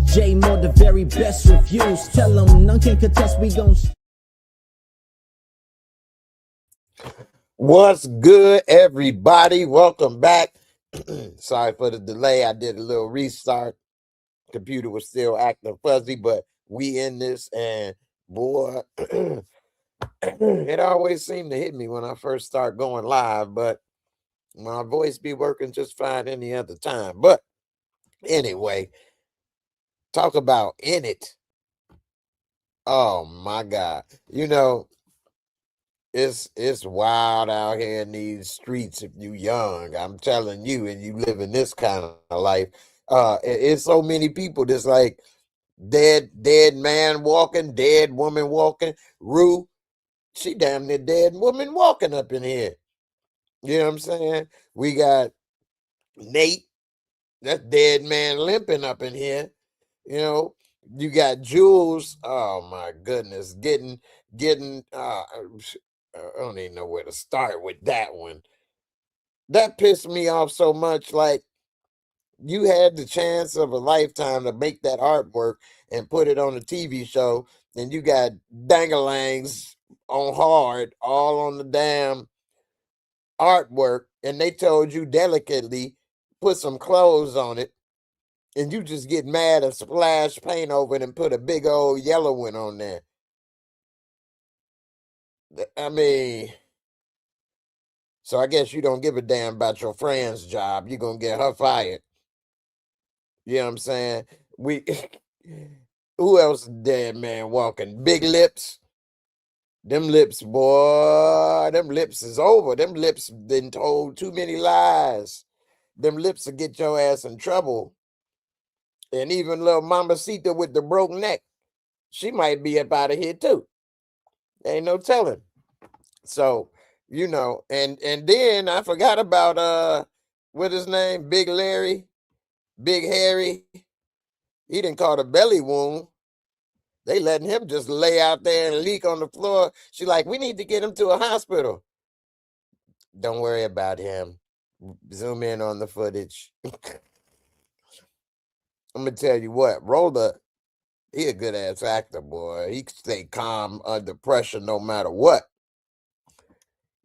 J Moore, the very best reviews. Tell them none can contest, we gon' What's good, everybody? Welcome back. Sorry for the delay. I did a little restart. Computer was still acting fuzzy, but we in this, and boy, it always seemed to hit me when I first start going live, but my voice be working just fine any other time. But anyway, talk about in it. Oh my God. It's wild out here in these streets if you young. I'm telling you, and you live in this kind of life. It's so many people that's like dead man walking, dead woman walking. Rue, she damn near dead woman walking up in here. You know what I'm saying? We got Nate, that dead man limping up in here. You know, you got Jules. Oh my goodness, getting. I don't even know where to start with that one. That pissed me off so much. Like, you had the chance of a lifetime to make that artwork and put it on a TV show, and you got dangalangs on hard all on the damn artwork, and they told you delicately put some clothes on it, and you just get mad and splash paint over it and put a big old yellow one on there. I mean, so I guess you don't give a damn about your friend's job. You're gonna get her fired. You know what I'm saying? We who else dead man walking? Big lips. Them lips, boy, them lips is over. Them lips been told too many lies. Them lips will get your ass in trouble. And even little Mamacita with the broke neck, she might be up out of here too. Ain't no telling. So, and then I forgot about what his name? Big Larry, Big Harry. He didn't call a belly wound. They letting him just lay out there and leak on the floor. She like, we need to get him to a hospital. Don't worry about him. Zoom in on the footage. I'm gonna tell you what, Roller, he a good ass actor, boy. He can stay calm under pressure no matter what.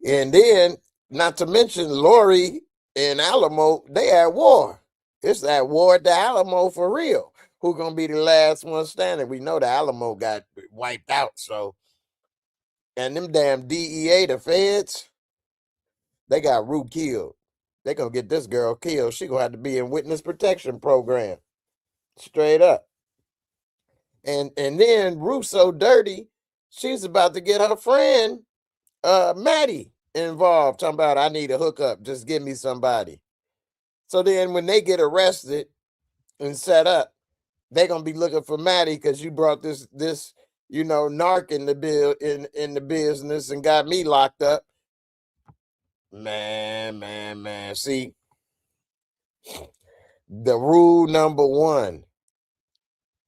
And then, not to mention Lori and Alamo, they at war. It's that war at the Alamo for real. Who gonna be the last one standing? We know the Alamo got wiped out, so. And them damn DEA, the feds, they got Rue killed. They gonna get this girl killed. She gonna have to be in witness protection program. Straight up. And then Ruth so dirty, she's about to get her friend Maddie involved, talking about I need a hookup, just give me somebody. So then when they get arrested and set up, they're gonna be looking for Maddie because you brought this narc in the bill in the business and got me locked up. Man. See, the rule number one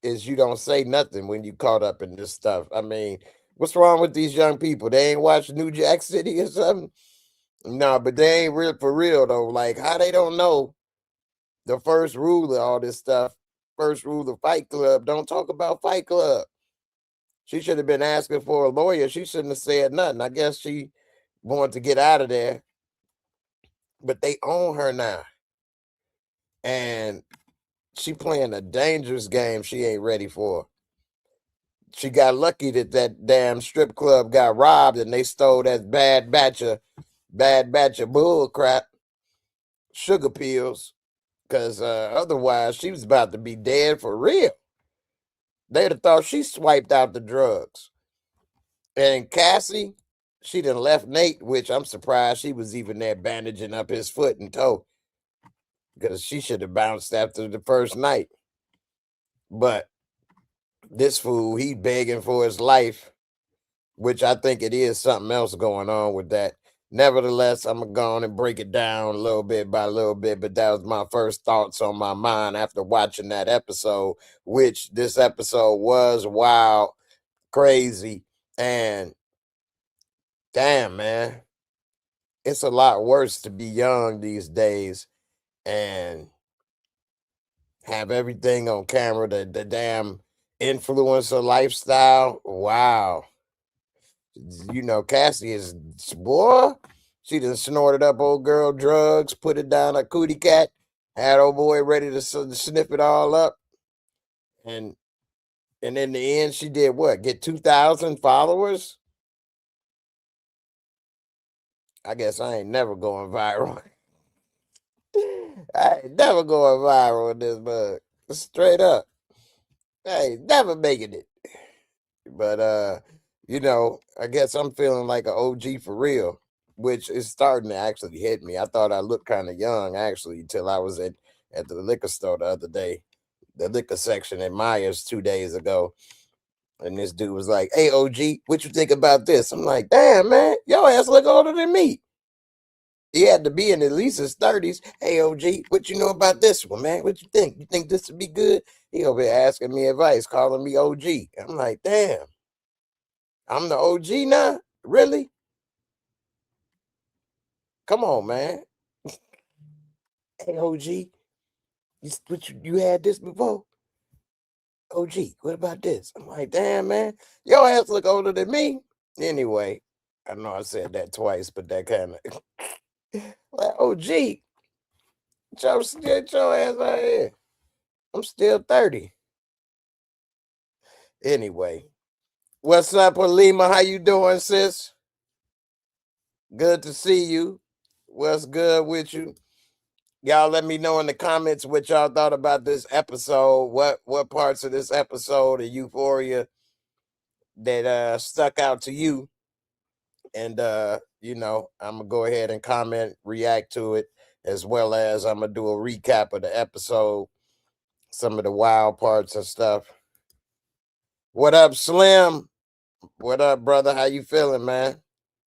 is you don't say nothing when you caught up in this stuff. I mean, what's wrong with these young people? They ain't watched New Jack City or something? No, but they ain't real for real though. Like, how they don't know the first rule of all this stuff? First rule of Fight Club: don't talk about Fight Club. She should have been asking for a lawyer. She shouldn't have said nothing. I guess she wanted to get out of there, but they own her now, and she playing a dangerous game she ain't ready for. She got lucky that that damn strip club got robbed and they stole that bad batch of bull crap, sugar pills, because otherwise she was about to be dead for real. They'd have thought she swiped out the drugs. And Cassie, she done left Nate, which I'm surprised she was even there bandaging up his foot and toe, because she should have bounced after the first night. But this fool, he begging for his life, which I think it is something else going on with that. Nevertheless, I'm going to go on and break it down a little bit by little bit, but that was my first thoughts on my mind after watching that episode, which this episode was wild, crazy, and damn, man, it's a lot worse to be young these days and have everything on camera, the damn influencer lifestyle. Wow. You know, Cassie is, boy, she done snorted up old girl drugs, put it down a cootie cat, had old boy ready to sniff it all up. And in the end, she did what? Get 2,000 followers? I guess I ain't never going viral. I ain't never going viral with this bug. Straight up. I ain't never making it. But you know, I guess I'm feeling like an OG for real, which is starting to actually hit me. I thought I looked kind of young actually till I was at the liquor store the other day, the liquor section at Myers 2 days ago. And this dude was like, "Hey OG, what you think about this?" I'm like, "Damn man, your ass look older than me." He had to be in at least his 30s. "Hey OG, what you know about this one, man? What you think? You think this would be good?" He over here asking me advice, calling me OG. I'm like, damn, I'm the OG now? Really? Come on, man. Hey OG, you had this before? OG, what about this? I'm like, damn man, your ass look older than me. Anyway, I know I said that twice, but that kind of like OG, get your ass out here. I'm still 30. Anyway, what's up, Halima? How you doing, sis? Good to see you. What's good with you? Y'all let me know in the comments what y'all thought about this episode. What parts of this episode of Euphoria that stuck out to you. And you know, I'm gonna go ahead and comment, react to it, as well as I'm gonna do a recap of the episode, some of the wild parts and stuff. What up, Slim? What up, brother? How you feeling, man?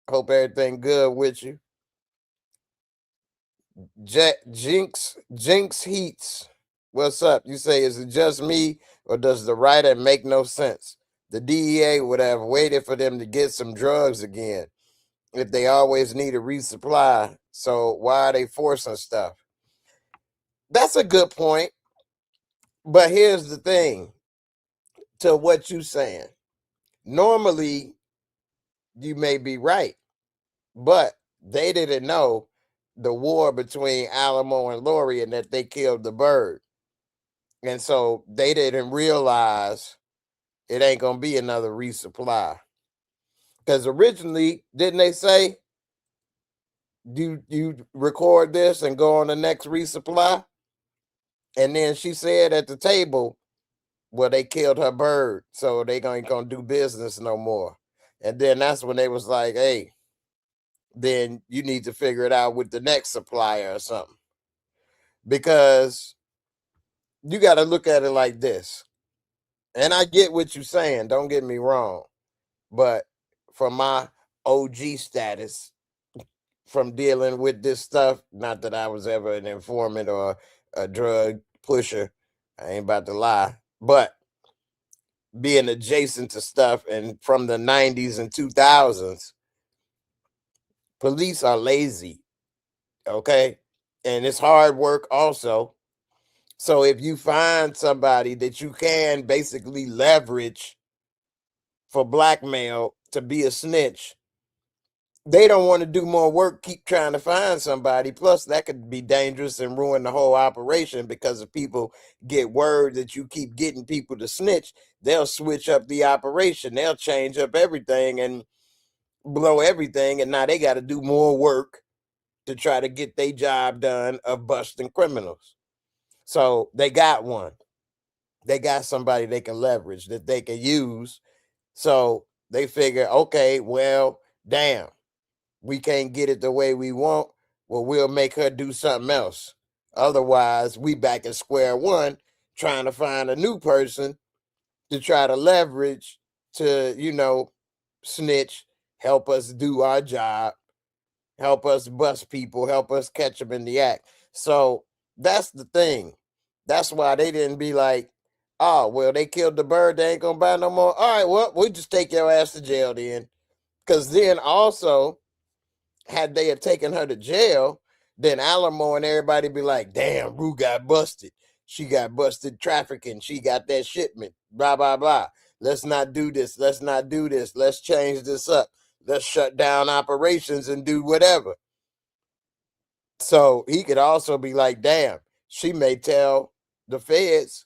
Hope everything good with you. Jinx Heats. What's up? You say, is it just me or does the writer make no sense? The DEA would have waited for them to get some drugs again if they always need a resupply. So why are they forcing stuff? That's a good point. But here's the thing to what you saying. Normally, you may be right, but they didn't know the war between Alamo and Lori and that they killed the bird. And so they didn't realize it ain't gonna be another resupply. Because originally, didn't they say you record this and go on the next resupply? And then she said at the table, well, they killed her bird, so they ain't gonna do business no more. And then that's when they was like, hey, then you need to figure it out with the next supplier or something. Because you got to look at it like this. And I get what you're saying, don't get me wrong. But from my OG status, from dealing with this stuff, not that I was ever an informant or a drug pusher, I ain't about to lie, but being adjacent to stuff and from the 90s and 2000s, police are lazy, okay? And it's hard work also. So if you find somebody that you can basically leverage for blackmail to be a snitch, they don't want to do more work, keep trying to find somebody. Plus, that could be dangerous and ruin the whole operation because if people get word that you keep getting people to snitch, they'll switch up the operation. They'll change up everything and blow everything. And now they got to do more work to try to get their job done of busting criminals. So they got one. They got somebody they can leverage that they can use. So they figure, okay, well, damn, we can't get it the way we want. Well, we'll make her do something else. Otherwise, we back at square one trying to find a new person to try to leverage to, you know, snitch, help us do our job, help us bust people, help us catch them in the act. So that's the thing. That's why they didn't be like, oh, well, they killed the bird. They ain't going to buy no more. All right, well, we'll just take your ass to jail then. Because then also, had they had taken her to jail, then Alamo and everybody be like, damn, Rue got busted. She got busted trafficking. She got that shipment. Blah, blah, blah. Let's not do this. Let's not do this. Let's change this up. Let's shut down operations and do whatever. So he could also be like, damn, she may tell the feds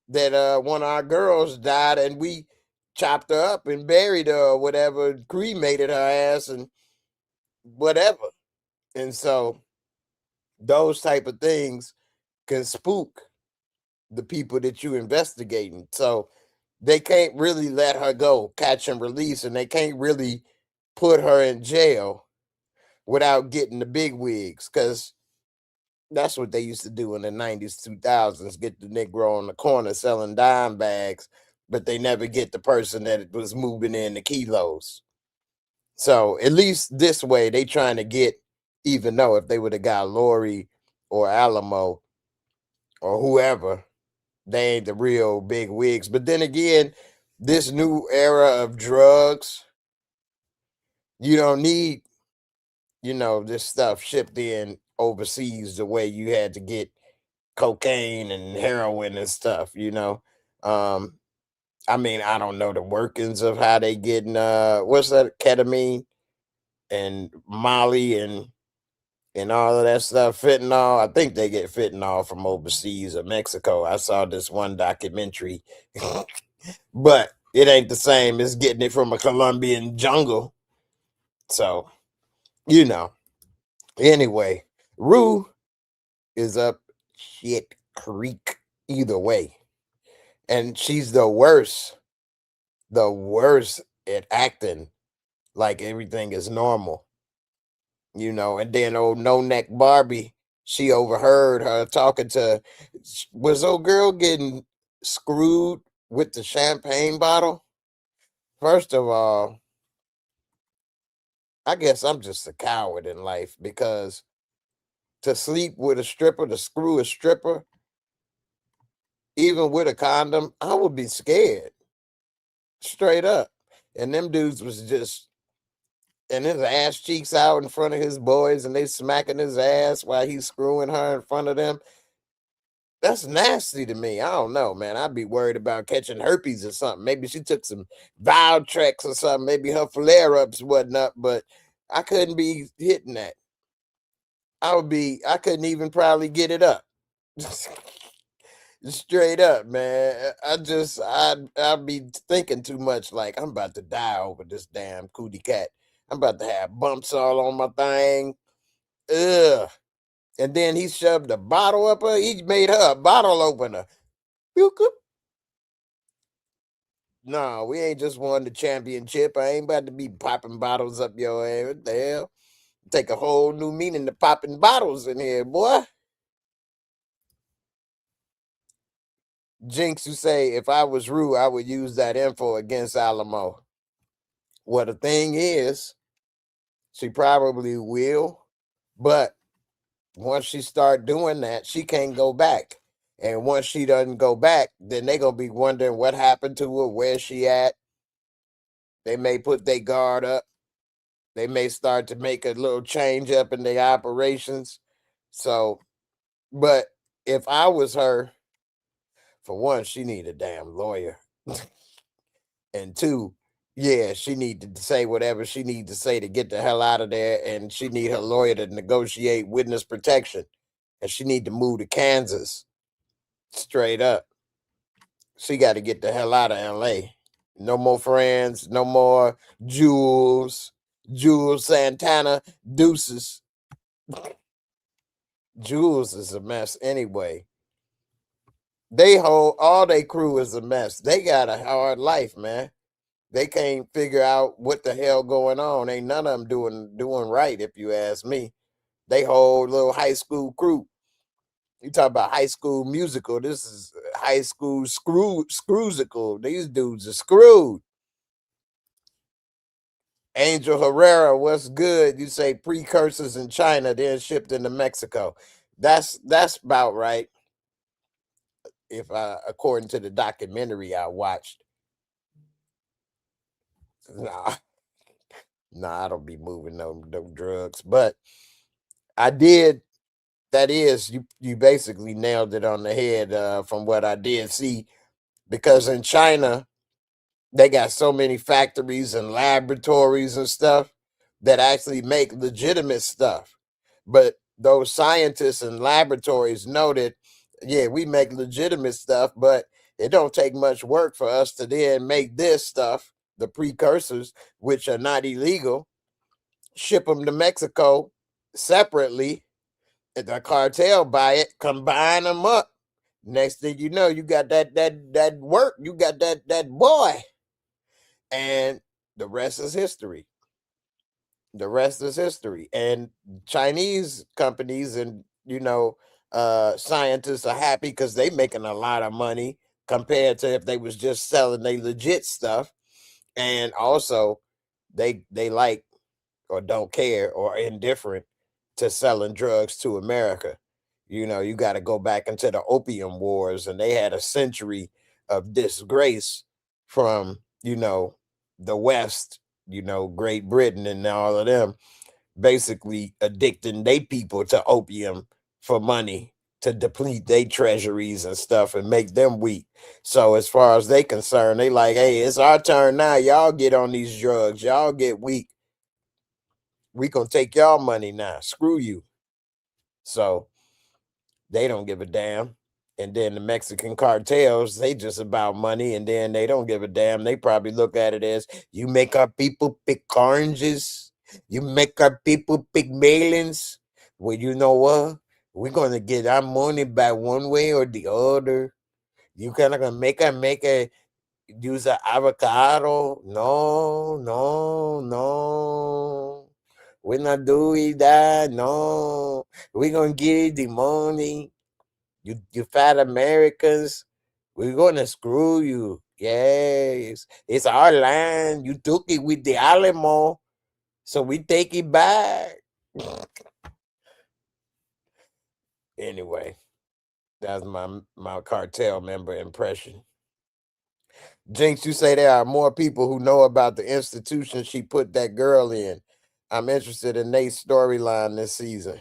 that one of our girls died and we chopped her up and buried her or whatever, cremated her ass and whatever. And so those type of things can spook the people that you investigating. So they can't really let her go, catch and release, and they can't really put her in jail without getting the big wigs, because that's what they used to do in the 90s, 2000s, get the Negro on the corner selling dime bags, but they never get the person that was moving in the kilos. So at least this way, they trying to get, even though if they would have got Lori or Alamo or whoever, they ain't the real big wigs. But then again, this new era of drugs, you don't need, this stuff shipped in overseas the way you had to get cocaine and heroin and stuff. I mean, I don't know the workings of how they getting what's that, ketamine and Molly and all of that stuff, fentanyl. I think they get fentanyl from overseas or Mexico. I saw this one documentary, but it ain't the same as getting it from a Colombian jungle. So, anyway, Rue is up shit creek either way. And she's the worst at acting like everything is normal. And then old no neck Barbie, she overheard her talking to, was old girl getting screwed with the champagne bottle? First of all, I guess I'm just a coward in life, because to sleep with a stripper, to screw a stripper, even with a condom, I would be scared, straight up. And them dudes was just, and his ass cheeks out in front of his boys, and they smacking his ass while he's screwing her in front of them. That's nasty to me. I don't know, man. I'd be worried about catching herpes or something. Maybe she took some Valtrex or something. Maybe her flare-ups wasn't up, but I couldn't be hitting that. I couldn't even probably get it up. Straight up, man. I'd be thinking too much, like I'm about to die over this damn cootie cat. I'm about to have bumps all on my thing. Ugh. And then he shoved a bottle up her. He made her a bottle opener. No, we ain't just won the championship. I ain't about to be popping bottles up your ass. What the hell? Take a whole new meaning to popping bottles in here, boy. Jinx, you say, if I was Rue, I would use that info against Alamo. Well, the thing is, she probably will, but once she start doing that, she can't go back. And once she doesn't go back, then they gonna be wondering what happened to her, where she at. They may put their guard up. They may start to make a little change up in their operations. So, but if I was her, for one, she need a damn lawyer. And two, yeah, she need to say whatever she need to say to get the hell out of there. And she need her lawyer to negotiate witness protection. And she need to move to Kansas. Straight up. She got to get the hell out of LA. No more friends, no more Jules, Jules Santana, deuces. Jules is a mess anyway. They hold all they crew is a mess. They got a hard life, man. They can't figure out what the hell going on. Ain't none of them doing right, if you ask me. They whole little high school crew. You talk about high school musical. This is high school screwsicle. These dudes are screwed. Angel Herrera, what's good? You say precursors in China, then shipped into Mexico. That's about right. If according to the documentary I watched. Nah, nah, I don't be moving no drugs. But I did That is, you basically nailed it on the head, from what I did see, because in China they got so many factories and laboratories and stuff that actually make legitimate stuff. But those scientists and laboratories know that, yeah, we make legitimate stuff, but it don't take much work for us to then make this stuff, the precursors, which are not illegal, ship them to Mexico separately. And the cartel buy it, combine them up. Next thing you know, you got that work, you got that boy, and the rest is history. The rest is history. And Chinese companies and scientists are happy because they making a lot of money compared to if they was just selling they legit stuff. And also they like or don't care or indifferent to selling drugs to America. You got to go back into the opium wars, and they had a century of disgrace from, the West, Great Britain and all of them basically addicting they people to opium for money to deplete their treasuries and stuff and make them weak. So as far as they concerned, they like, hey, it's our turn now. Y'all get on these drugs. Y'all get weak. We gonna take y'all money now. Screw you. So they don't give a damn. And then the Mexican cartels, they just about money, and then they don't give a damn. They probably look at it as, you make our people pick oranges, you make our people pick melons. Well, you know what? We're gonna get our money back one way or the other. You kind of gonna make a use an avocado? No, no, no. We're not doing that. No, we're gonna give the money. You fat Americans, we're gonna screw you. Yes, it's our land. You took it with the Alamo, so we take it back. Anyway, that's my cartel member impression. Jinx, you say there are more people who know about the institution she put that girl in. I'm interested in Nate's storyline this season.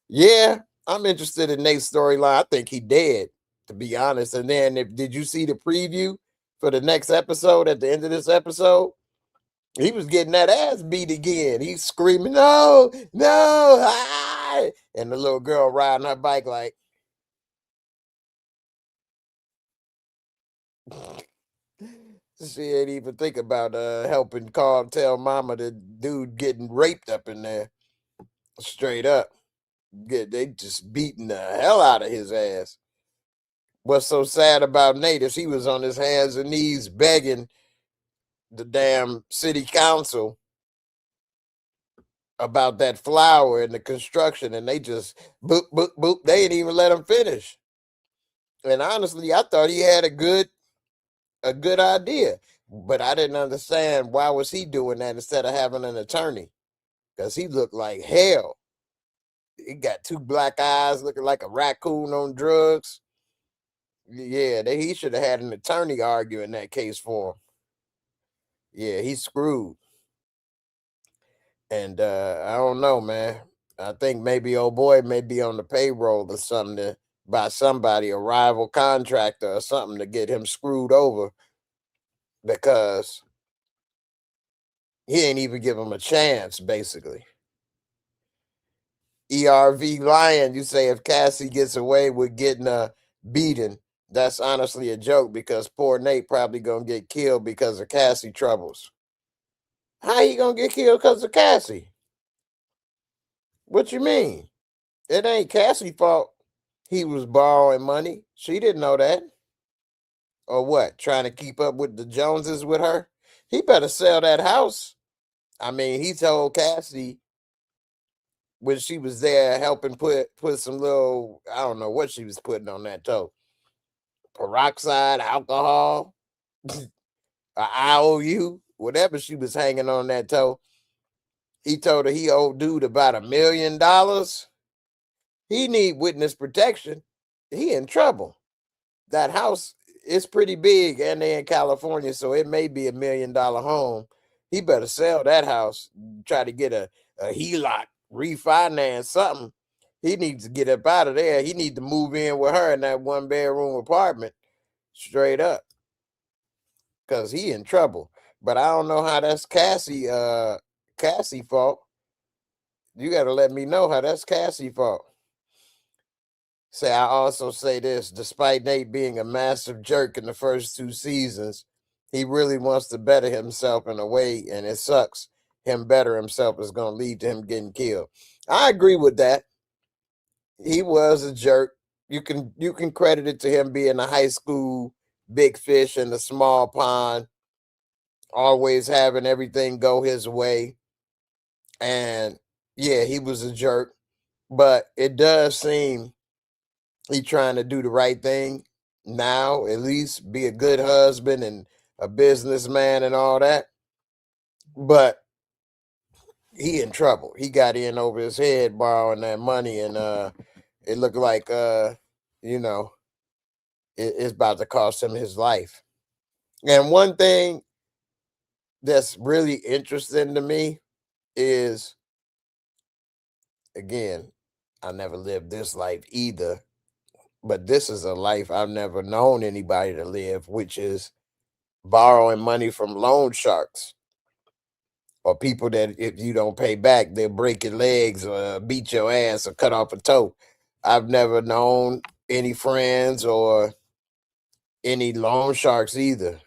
Yeah, I'm interested in Nate's storyline. I think he dead, to be honest. And then, did you see the preview for the next episode? At the end of this episode, he was getting that ass beat again. He's screaming, "No, no!" Ah! And the little girl riding her bike like, she ain't even think about helping tell mama the dude getting raped up in there. Straight up, they just beating the hell out of his ass. What's so sad about Nate is he was on his hands and knees begging the damn city council about that flower and the construction, and they just boop boop boop. They didn't even let him finish. And honestly, I thought he had a good idea, but I didn't understand why was he doing that instead of having an attorney, because he looked like hell. He got two black eyes, looking like a raccoon on drugs. Yeah, he should have had an attorney arguing that case for him. Yeah, he's screwed. And I don't know, man. I think maybe old boy may be on the payroll or something by somebody, a rival contractor or something, to get him screwed over, because he ain't even give him a chance, basically. ERV Lion, you say if Cassie gets away with getting a beating, that's honestly a joke, because poor Nate probably gonna get killed because of Cassie troubles. How you gonna get killed because of Cassie? What you mean? It ain't Cassie's fault he was borrowing money. She didn't know that. Or what? Trying to keep up with the Joneses with her? He better sell that house. I mean, he told Cassie when she was there helping put some little, I don't know what she was putting on that toe. Peroxide, alcohol, a IOU, whatever she was hanging on that toe. He told her he owed dude about $1 million. He need witness protection. He in trouble. That house is pretty big, and they in California, so it may be $1 million home. He better sell that house, try to get a HELOC, refinance something, He needs to get up out of there. He needs to move in with her in that 1-bedroom apartment, straight up, because he in trouble. But I don't know how that's Cassie fault. You got to let me know how that's Cassie fault. Say, I also say this, despite Nate being a massive jerk in the first 2 seasons, he really wants to better himself in a way, and it sucks. Him better himself is going to lead to him getting killed. I agree with that. He was a jerk. You can credit it to him being a high school big fish in a small pond, always having everything go his way. And yeah, he was a jerk, but it does seem he trying to do the right thing now, at least be a good husband and a businessman and all that. But he in trouble. He got in over his head borrowing that money, and it looked like you know, it's about to cost him his life. And one thing that's really interesting to me is, again, I never lived this life either, but this is a life I've never known anybody to live, which is borrowing money from loan sharks or people that if you don't pay back, they'll break your legs or beat your ass or cut off a toe. I've never known any friends or any loan sharks either.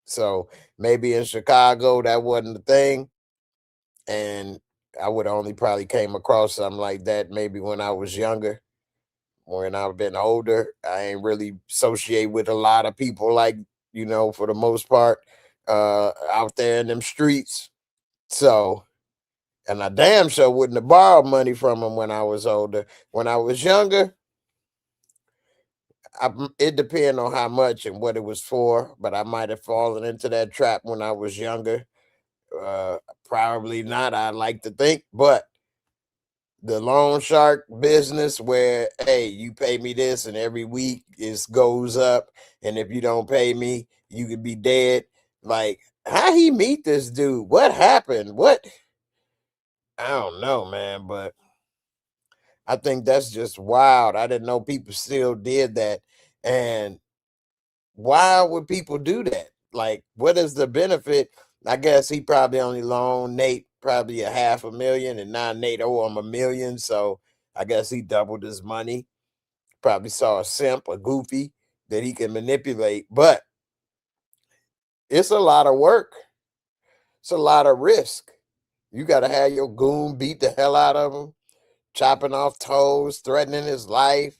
So maybe in Chicago that wasn't the thing. And I would only probably came across something like that maybe when I was younger. When I've been older, I ain't really associate with a lot of people like, for the most part, out there in them streets. So, and I damn sure wouldn't have borrowed money from them when I was older. When I was younger, it depends on how much and what it was for, but I might have fallen into that trap when I was younger. Uh, Probably not, I like to think, but the loan shark business where, hey, you pay me this and every week it goes up, and if you don't pay me, you could be dead. Like, how he meet this dude? What happened? What? I don't know, man, but I think that's just wild. I didn't know people still did that. And why would people do that? Like, what is the benefit? I guess he probably only loaned Nate probably a $500,000, and now Nate owe him $1 million. So I guess he doubled his money. Probably saw a simp, a goofy that he can manipulate. But it's a lot of work. It's a lot of risk. You got to have your goon beat the hell out of him, chopping off toes, threatening his life,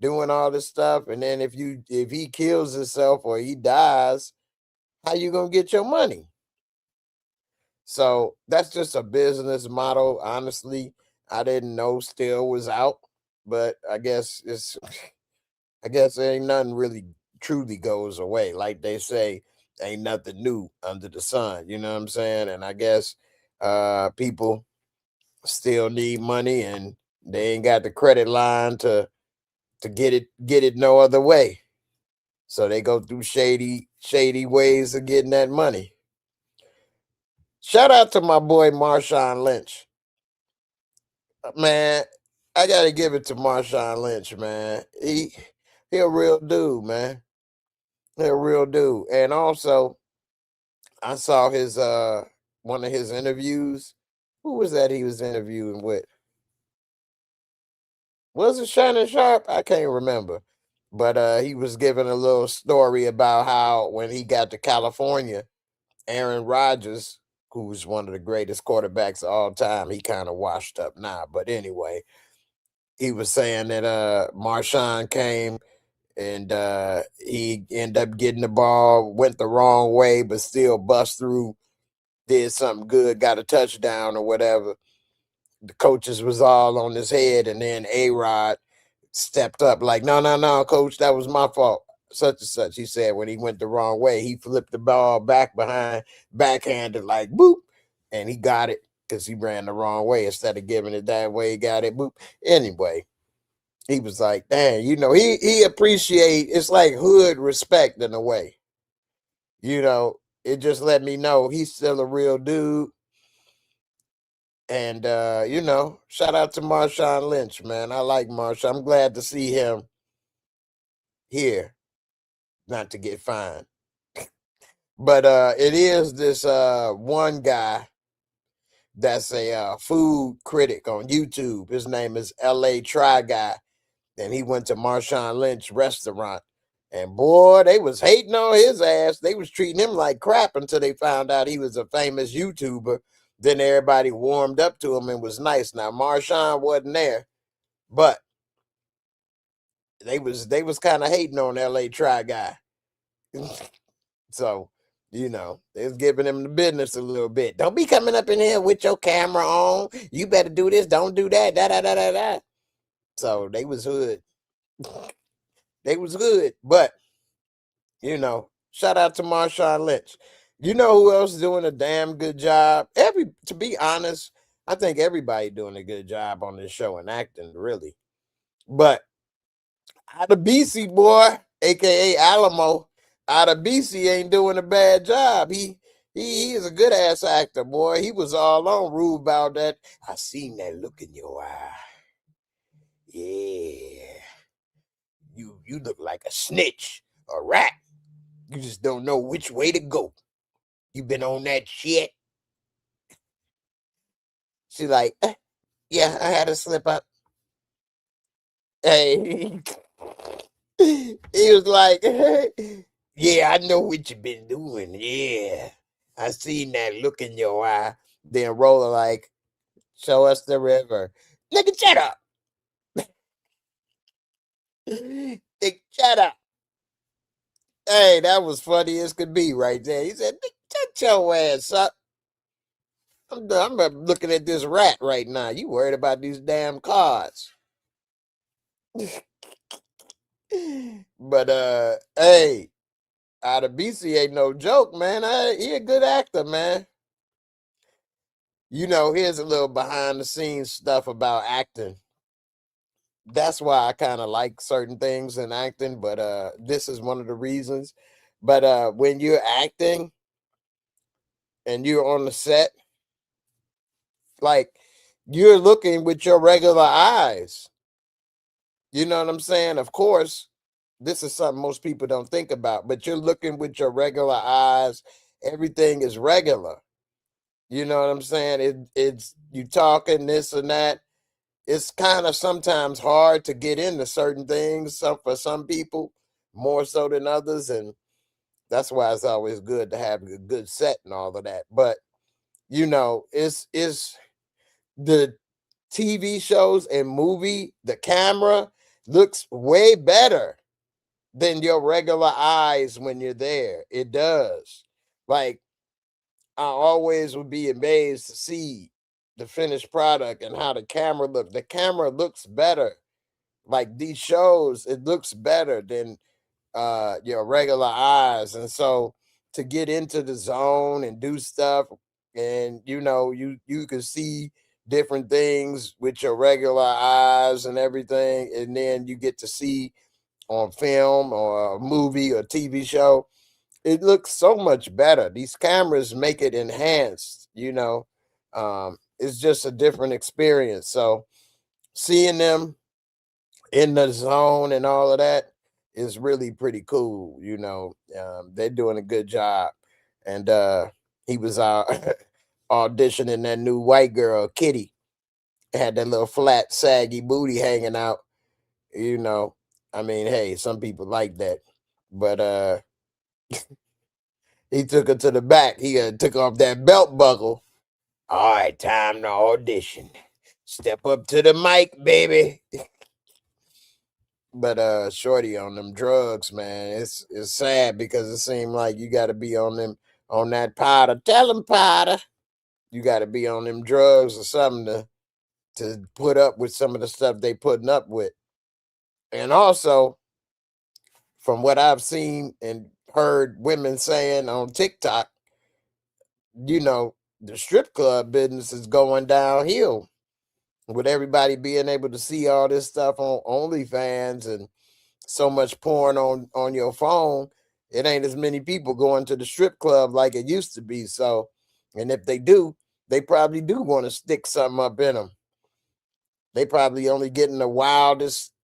doing all this stuff. And then if he kills himself or he dies, how you gonna get your money? So that's just a business model. Honestly, I didn't know still was out, but I guess I guess ain't nothing really truly goes away. Like they say, ain't nothing new under the sun. You know what I'm saying? And I guess people still need money and they ain't got the credit line to get it no other way. So they go through shady ways of getting that money. Shout out to my boy Marshawn Lynch. Man, I gotta give it to Marshawn Lynch, man. He a real dude, man. He a real dude. And also, I saw his one of his interviews. Who was that he was interviewing with? Was it Shannon Sharp? I can't remember. But he was giving a little story about how when he got to California, Aaron Rodgers, who's one of the greatest quarterbacks of all time, he kind of washed up now. But anyway, he was saying that Marshawn came and he ended up getting the ball, went the wrong way, but still bust through, did something good, got a touchdown or whatever. The coaches was all on his head, and then A-Rod stepped up like, no, no, no, coach, that was my fault. Such and such. He said when he went the wrong way, he flipped the ball back behind, backhanded like boop, and he got it because he ran the wrong way. Instead of giving it that way, he got it boop. Anyway, he was like, dang, he appreciate, it's like hood respect in a way. It just let me know he's still a real dude. And you know, shout out to Marshawn Lynch, man. I like Marshawn. I'm glad to see him here, not to get fined. But it is this one guy that's a food critic on YouTube. His name is LA Try Guy, and he went to Marshawn Lynch restaurant. And boy, they was hating on his ass. They was treating him like crap until they found out he was a famous YouTuber. Then everybody warmed up to him and was nice. Now Marshawn wasn't there, but they was kind of hating on LA Try Guy. So, you know, they was giving him the business a little bit. Don't be coming up in here with your camera on. You better do this, don't do that. Da da da da da. So they was hood. They was good. But, you know, shout out to Marshawn Lynch. You know who else is doing a damn good job? To be honest, I think everybody doing a good job on this show and acting, really. But out of BC, boy, aka Alamo, out of BC ain't doing a bad job. He is a good ass actor, boy. He was all on Rube about that. I seen that look in your eye. Yeah. You look like a snitch, a rat. You just don't know which way to go. You been on that shit. She like, yeah, I had to slip up. Hey, he was like, yeah, I know what you been doing. Yeah, I seen that look in your eye. Then Roller like, show us the river. Nigga, shut up. Nigga, shut up. Hey, that was funny as could be right there. He said, shut your ass up. I'm looking at this rat right now. You worried about these damn cards. But hey, out of BC ain't no joke, man. He a good actor, man. You know, here's a little behind the scenes stuff about acting. That's why I kind of like certain things in acting, but this is one of the reasons. But when you're acting and you're on the set, like you're looking with your regular eyes. You know what I'm saying? Of course, this is something most people don't think about, but you're looking with your regular eyes. Everything is regular. You know what I'm saying? It's you talking this and that. It's kind of sometimes hard to get into certain things. For some people, more so than others, and that's why it's always good to have a good set and all of that. But you know, it's the TV shows and movie. The camera looks way better than your regular eyes when you're there. It does. Like I always would be amazed to see the finished product and how the camera look. The camera looks better. Like these shows, it looks better than your regular eyes. And so to get into the zone and do stuff, and you know, you can see different things with your regular eyes and everything, and then you get to see on film or a movie or TV show, it looks so much better. These cameras make it enhanced, you know. It's just a different experience. So seeing them in the zone and all of that is really pretty cool, you know. They're doing a good job. And he was auditioning that new white girl, Kitty. Had that little flat, saggy booty hanging out, you know. I mean, hey, some people like that. But he took her to the back. He took off that belt buckle. All right, time to audition. Step up to the mic, baby. But Shorty on them drugs, man. It's sad because it seemed like you got to be on them on that powder. Tell him powder. You got to be on them drugs or something to put up with some of the stuff they putting up with. And also, from what I've seen and heard women saying on TikTok, you know, the strip club business is going downhill with everybody being able to see all this stuff on OnlyFans and so much porn on your phone. It ain't as many people going to the strip club like it used to be. So, and if they do, they probably do want to stick something up in them. They probably only getting the wildest,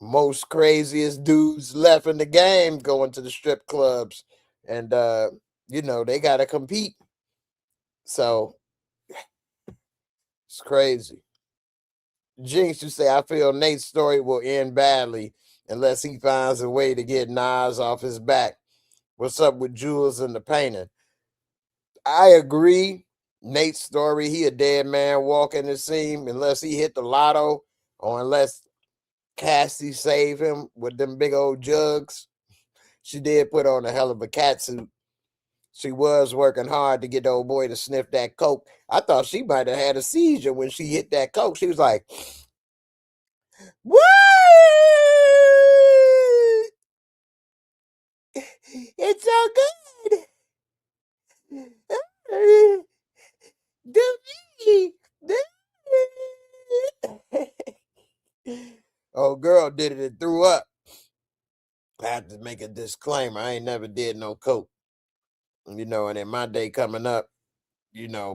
most craziest dudes left in the game going to the strip clubs. And they gotta compete. So it's crazy. Jinx, you say, I feel Nate's story will end badly unless he finds a way to get Nas off his back. What's up with Jules and the painting? I agree. Nate's story, he a dead man walking, it seems, unless he hit the lotto or unless Cassie saved him with them big old jugs. She did put on a hell of a catsuit. She was working hard to get the old boy to sniff that coke. I thought she might have had a seizure when she hit that coke. She was like, "What? It's so good. Oh, girl did it and threw up. I have to make a disclaimer. I ain't never did no coke. And in my day coming up,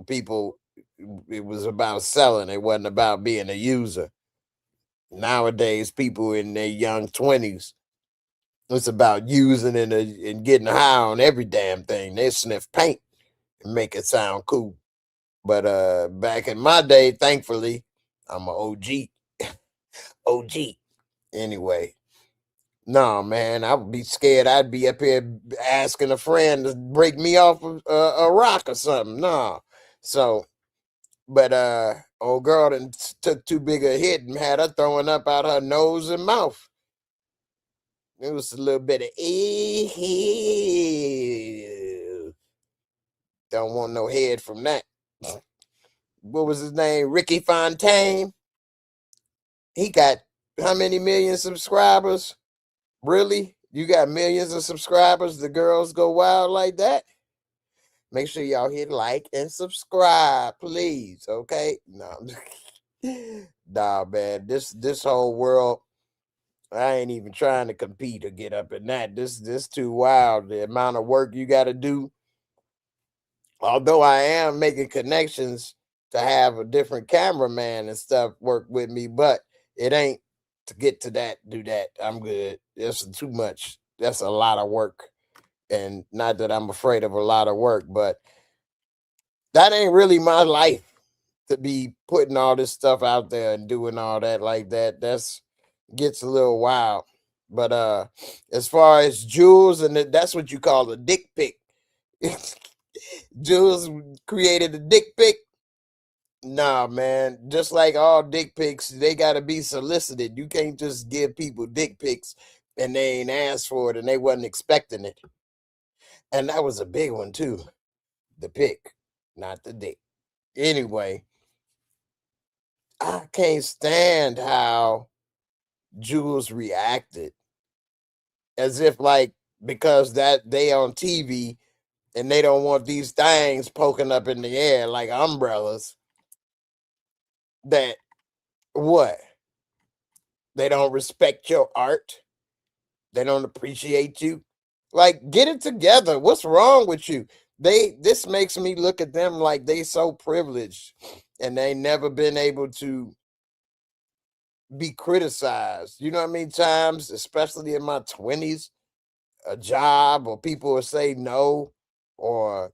people, it was about selling. It wasn't about being a user. Nowadays, people in their young 20s, it's about using and getting high on every damn thing. They sniff paint and make it sound cool. But back in my day, thankfully, I'm an OG. OG. Anyway, no, man, I would be scared. I'd be up here asking a friend to break me off a rock or something. No. So, but old girl done took too big a hit and had her throwing up out her nose and mouth. It was a little bit of ew. Don't want no head from that. What was his name? Ricky Fontaine. He got how many million subscribers? Really? You got millions of subscribers? The girls go wild like that? Make sure y'all hit like and subscribe, please. Okay? No. Nah, man. This whole world, I ain't even trying to compete or get up in that. This too wild. The amount of work you gotta do. Although I am making connections to have a different cameraman and stuff work with me, but it ain't to get to that, do that. I'm good. That's too much. That's a lot of work. And not that I'm afraid of a lot of work, but that ain't really my life to be putting all this stuff out there and doing all that like that. That's gets a little wild. But as far as Jules, and that's what you call a dick pic. Jules created a dick pic. Nah, man. Just like all dick pics, they gotta be solicited. You can't just give people dick pics and they ain't asked for it and they wasn't expecting it. And that was a big one too. The pic, not the dick. Anyway, I can't stand how Jules reacted. As if like because that they on TV and they don't want these things poking up in the air like umbrellas. That what? They don't respect your art. They don't appreciate you. Like, get it together. What's wrong with you? This makes me look at them like they so privileged and they never been able to be criticized. You know what I mean? Times, especially in my 20s, a job or people will say no or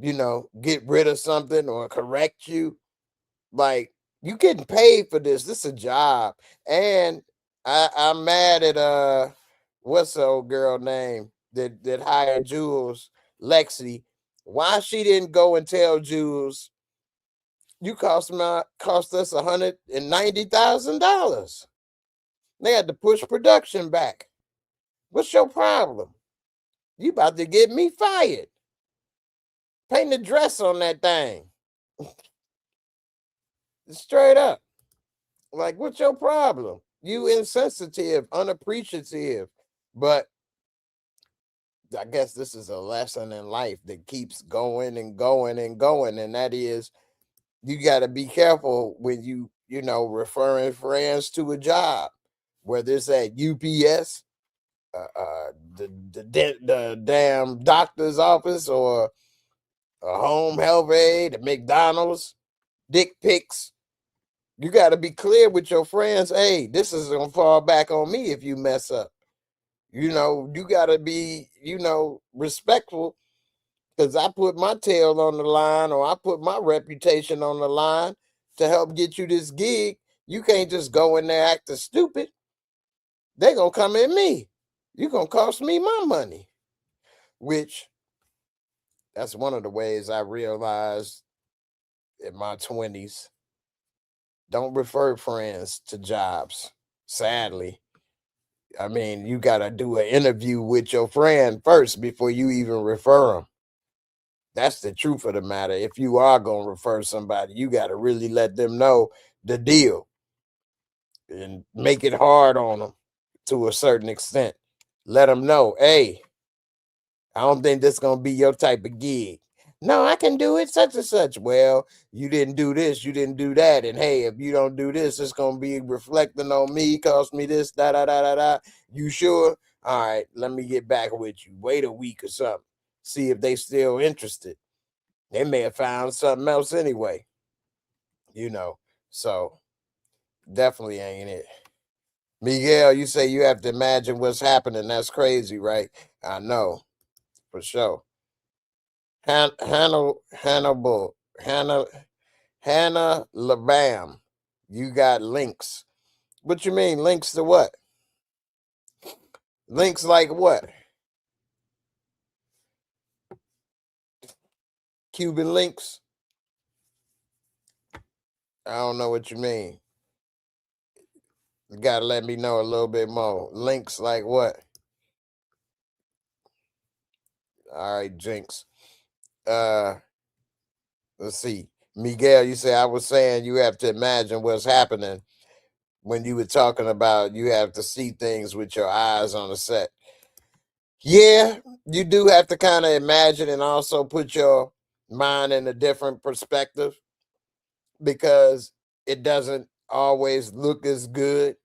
get rid of something or correct you. Like, you getting paid for this. This is a job. And I'm mad at what's the old girl name that hired Jules, Lexi. Why she didn't go and tell Jules you cost us $190,000. They had to push production back. What's your problem? You about to get me fired. Paint a dress on that thing. Straight up. Like, what's your problem? You insensitive, unappreciative. But I guess this is a lesson in life that keeps going and going and going. And that is you got to be careful when referring friends to a job, whether it's at UPS, the damn doctor's office, or a home health aid, a McDonald's, dick pics. You got to be clear with your friends. Hey, this is going to fall back on me if you mess up. You got to be, respectful, because I put my tail on the line, or I put my reputation on the line to help get you this gig. You can't just go in there acting stupid. They're going to come at me. You're going to cost me my money, which that's one of the ways I realized in my 20s. Don't refer friends to jobs, sadly. I mean, you got to do an interview with your friend first before you even refer them. That's the truth of the matter. If you are going to refer somebody, you got to really let them know the deal and make it hard on them to a certain extent. Let them know, hey, I don't think this is going to be your type of gig. No, I can do it, such and such. Well, you didn't do this, you didn't do that. And hey, if you don't do this, it's going to be reflecting on me, cost me this, da, da, da, da, da. You sure? All right, let me get back with you. Wait a week or something. See if they still interested. They may have found something else anyway. So definitely ain't it. Miguel, you say you have to imagine what's happening. That's crazy, right? I know, for sure. Hannah Labam, you got links. What you mean, links to what? Links like what? Cuban links? I don't know what you mean. You gotta let me know a little bit more. Links like what? All right, Jinx. Let's see. Miguel, you say I was saying you have to imagine what's happening when you were talking about you have to see things with your eyes on the set. Yeah, you do have to kind of imagine and also put your mind in a different perspective, because it doesn't always look as good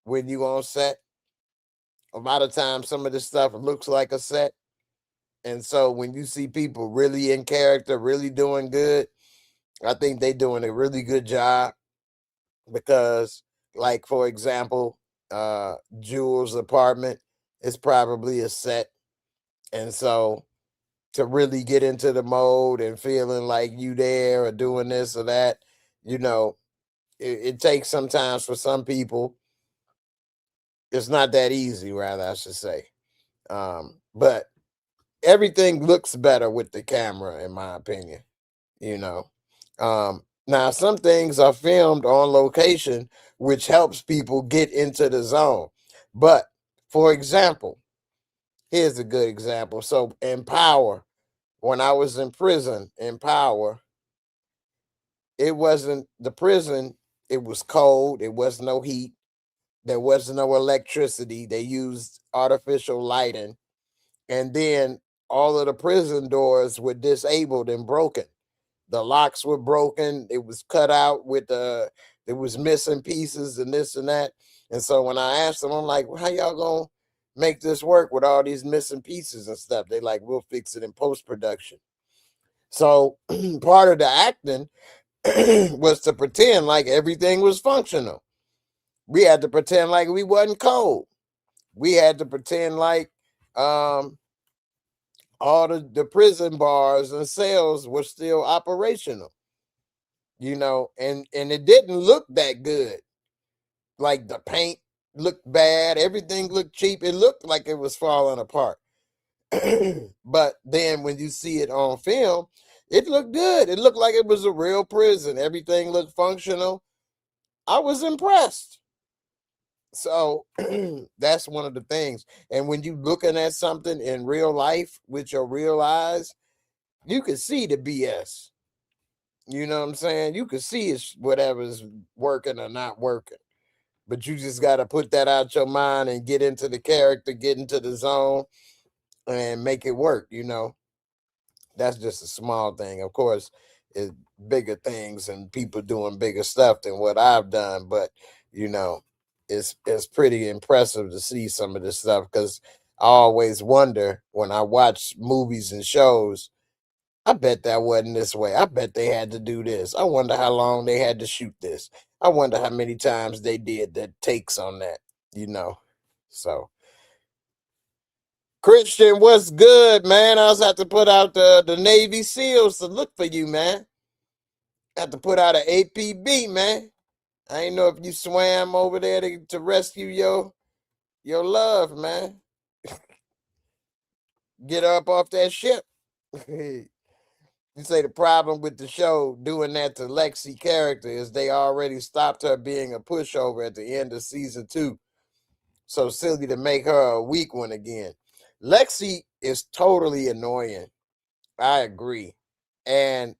when you on set. A lot of times some of this stuff looks like a set. And so when you see people really in character, really doing good, I think they doing a really good job, because, like, for example, Jules' apartment is probably a set. And so to really get into the mode and feeling like you there or doing this or that, it takes sometimes for some people. It's not that easy, rather, I should say. But everything looks better with the camera, in my opinion. Now some things are filmed on location, which helps people get into the zone. But for example, here's a good example. So in Power, when I was in prison in Power, it wasn't the prison, it was cold, it was no heat, there was no electricity, they used artificial lighting, and then all of the prison doors were disabled and broken. The locks were broken. It was cut out with it was missing pieces and this and that. And so when I asked them, I'm like, well, how y'all gonna make this work with all these missing pieces and stuff? They like, we'll fix it in post-production. So part of the acting was to pretend like everything was functional. We had to pretend like we wasn't cold. We had to pretend like all the prison bars and cells were still operational. And it didn't look that good. Like the paint looked bad, everything looked cheap. It looked like it was falling apart. But then when you see it on film, it looked good. It looked like it was a real prison. Everything looked functional. I was impressed. So that's one of the things. And when you looking at something in real life with your real eyes, you can see the BS. You know what I'm saying? You can see it's whatever's working or not working. But you just got to put that out your mind and get into the character, get into the zone, and make it work. That's just a small thing. Of course, it's bigger things and people doing bigger stuff than what I've done. But, it's pretty impressive to see some of this stuff, because I always wonder when I watch movies and shows, I bet that wasn't this way. I bet they had to do this. I wonder how long they had to shoot this. I wonder how many times they did the takes on that, you know. So Christian, what's good, man? I was have to put out the Navy SEALs to look for you, man. Have to put out an APB, man. I ain't know if you swam over there to rescue your love, man. Get her up off that ship. You say the problem with the show doing that to Lexi character is they already stopped her being a pushover at the end of season 2. So silly to make her a weak one again. Lexi is totally annoying. I agree. And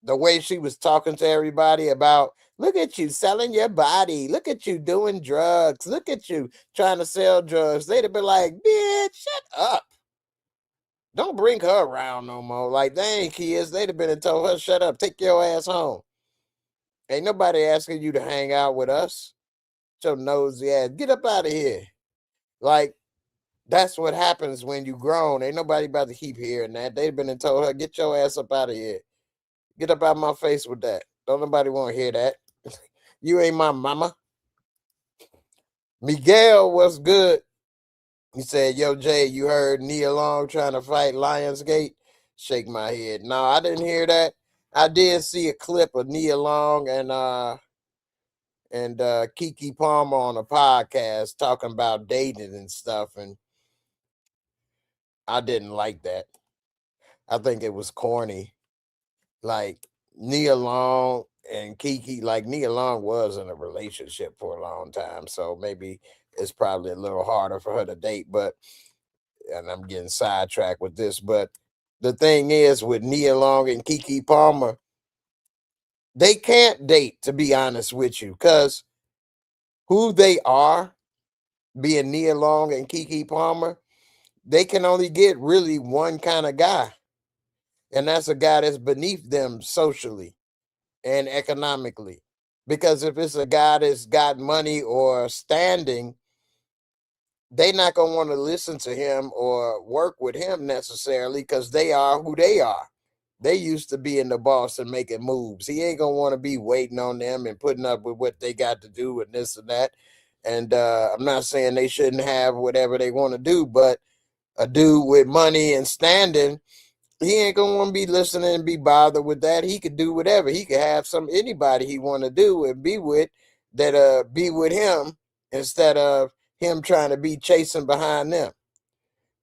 the way she was talking to everybody about, look at you selling your body. Look at you doing drugs. Look at you trying to sell drugs. They'd have been like, bitch, shut up. Don't bring her around no more. Like, they ain't kids. They'd have been and told her, shut up. Take your ass home. Ain't nobody asking you to hang out with us. Your nosy ass. Get up out of here. Like, that's what happens when you grown. Ain't nobody about to keep hearing that. They've been and told her, get your ass up out of here. Get up out of my face with that. Don't nobody want to hear that. You ain't my mama. Miguel, what's good? He said, yo, Jay, you heard Nia Long trying to fight Lionsgate? Shake my head. No, I didn't hear that. I did see a clip of Nia Long and Keke Palmer on a podcast talking about dating and stuff, and I didn't like that. I think it was corny. Like, Nia Long and Keke, like Nia Long was in a relationship for a long time, so maybe it's probably a little harder for her to date, but, and I'm getting sidetracked with this, but the thing is with Nia Long and Keke Palmer, they can't date, to be honest with you, because who they are, being Nia Long and Keke Palmer, they can only get really one kind of guy, and that's a guy that's beneath them socially and economically. Because if it's a guy that's got money or standing, they not gonna want to listen to him or work with him necessarily because they are who they are. They used to being the boss and making moves. He ain't gonna want to be waiting on them and putting up with what they got to do and this and that. And I'm not saying they shouldn't have whatever they want to do, but a dude with money and standing, he ain't gonna want to be listening and be bothered with that. He could do whatever. He could have anybody he want to do and be with that be with him instead of him trying to be chasing behind them.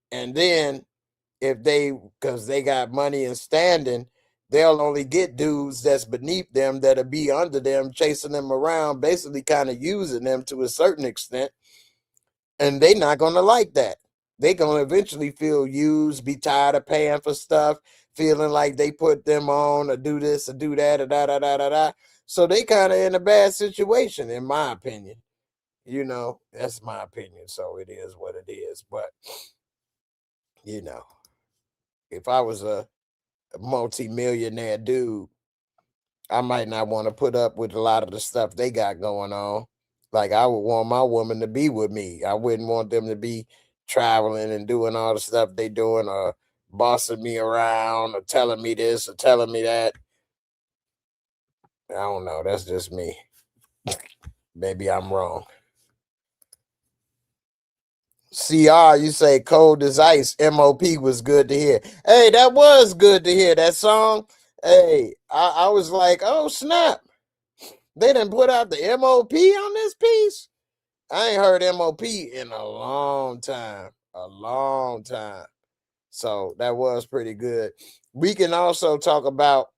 And then if because they got money and standing, they'll only get dudes that's beneath them that'll be under them, chasing them around, basically kind of using them to a certain extent. And they not gonna like that. They gonna eventually feel used, be tired of paying for stuff, feeling like they put them on or do this or do that or da da da da da. So they kind of in a bad situation, in my opinion. You know, that's my opinion. So it is what it is. But you know, if I was a multi-millionaire dude, I might not want to put up with a lot of the stuff they got going on. Like, I would want my woman to be with me. I wouldn't want them to be traveling and doing all the stuff they doing or bossing me around or telling me this or telling me that. I don't know. That's just me. Maybe I'm wrong. CR, you say cold as ice. MOP was good to hear. Hey, that was good to hear. That song. Hey, I was like, oh snap. They didn't put out the MOP on this piece. I ain't heard MOP in a long time. A long time. So that was pretty good. We can also talk about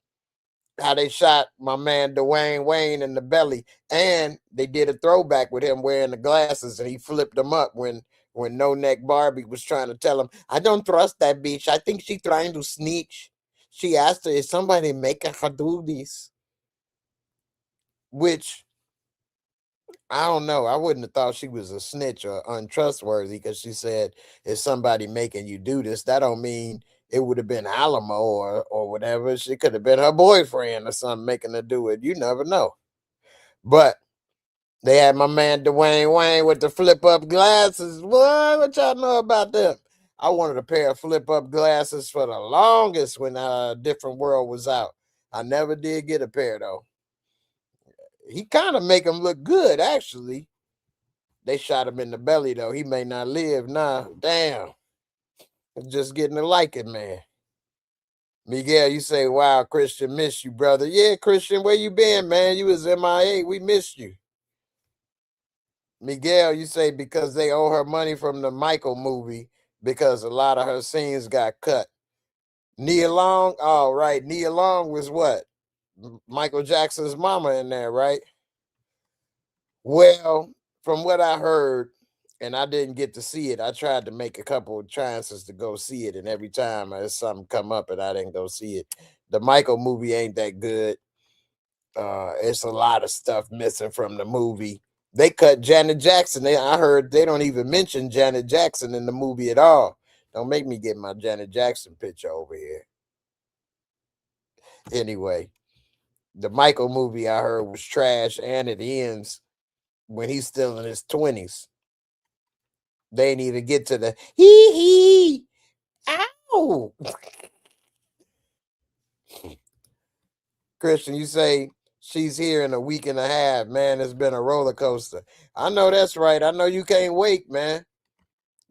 how they shot my man Dwayne Wayne in the belly, and they did a throwback with him wearing the glasses, and he flipped them up when No Neck Barbie was trying to tell him, I don't trust that bitch. I think she trying to snitch. She asked her, is somebody making her do this? Which, I don't know. I wouldn't have thought she was a snitch or untrustworthy because she said, is somebody making you do this? That don't mean it would have been Alamo or whatever. She could have been her boyfriend or something making her do it. You never know. But they had my man Dwayne Wayne with the flip up glasses. What y'all know about them? I wanted a pair of flip-up glasses for the longest when Different World was out. I never did get a pair though. He kind of make him look good, actually. They shot him in the belly though. He may not live now. Damn. It's just getting to like it, man. Miguel, you say, wow, Christian, miss you, brother. Yeah, Christian, where you been, man? You was MIA. We missed you. Miguel, you say because they owe her money from the Michael movie because a lot of her scenes got cut. Nia Long, oh, right. Nia Long was what? Michael Jackson's mama in there, right? Well, from what I heard, and I didn't get to see it, I tried to make a couple of chances to go see it, and every time there's something come up and I didn't go see it. The Michael movie ain't that good. It's a lot of stuff missing from the movie. They cut Janet Jackson. I heard they don't even mention Janet Jackson in the movie at all. Don't make me get my Janet Jackson picture over here. Anyway, the Michael movie I heard was trash, and it ends when he's still in his 20s. They ain't even get to the hee, ow. Christian, you say she's here in a week and a half. Man, it's been a roller coaster. I know that's right. I know you can't wait, man.